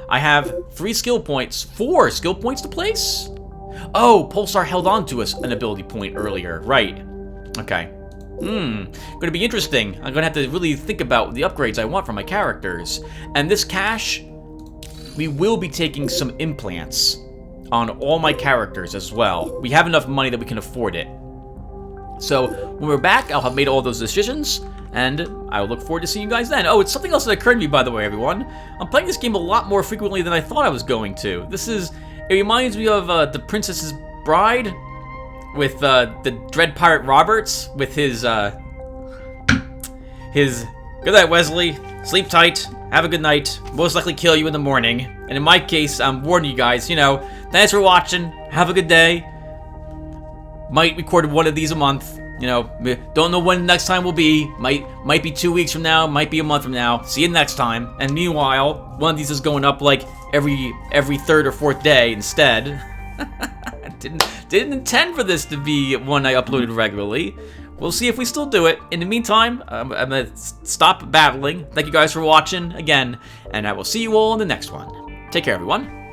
I have 4 skill points to place? Oh, Pulsar held on to an ability point earlier. Right. Okay. Gonna be interesting. I'm gonna have to really think about the upgrades I want for my characters. And this cash, we will be taking some implants on all my characters as well. We have enough money that we can afford it. So when we're back, I'll have made all those decisions, and I will look forward to seeing you guys then. Oh, it's something else that occurred to me, by the way, everyone. I'm playing this game a lot more frequently than I thought I was going to. It reminds me of The Princess's Bride, with the Dread Pirate Roberts, with his, good night, Wesley, sleep tight, have a good night, most likely kill you in the morning. And in my case, I'm warning you guys, you know, thanks for watching, have a good day. Might record one of these a month, you know, don't know when the next time will be, might be 2 weeks from now, might be a month from now, see you next time. And meanwhile, one of these is going up like every third or fourth day instead. Didn't intend for this to be one I uploaded regularly. We'll see if we still do it. In the meantime, I'm gonna stop battling. Thank you guys for watching again, and I will see you all in the next one. Take care, everyone.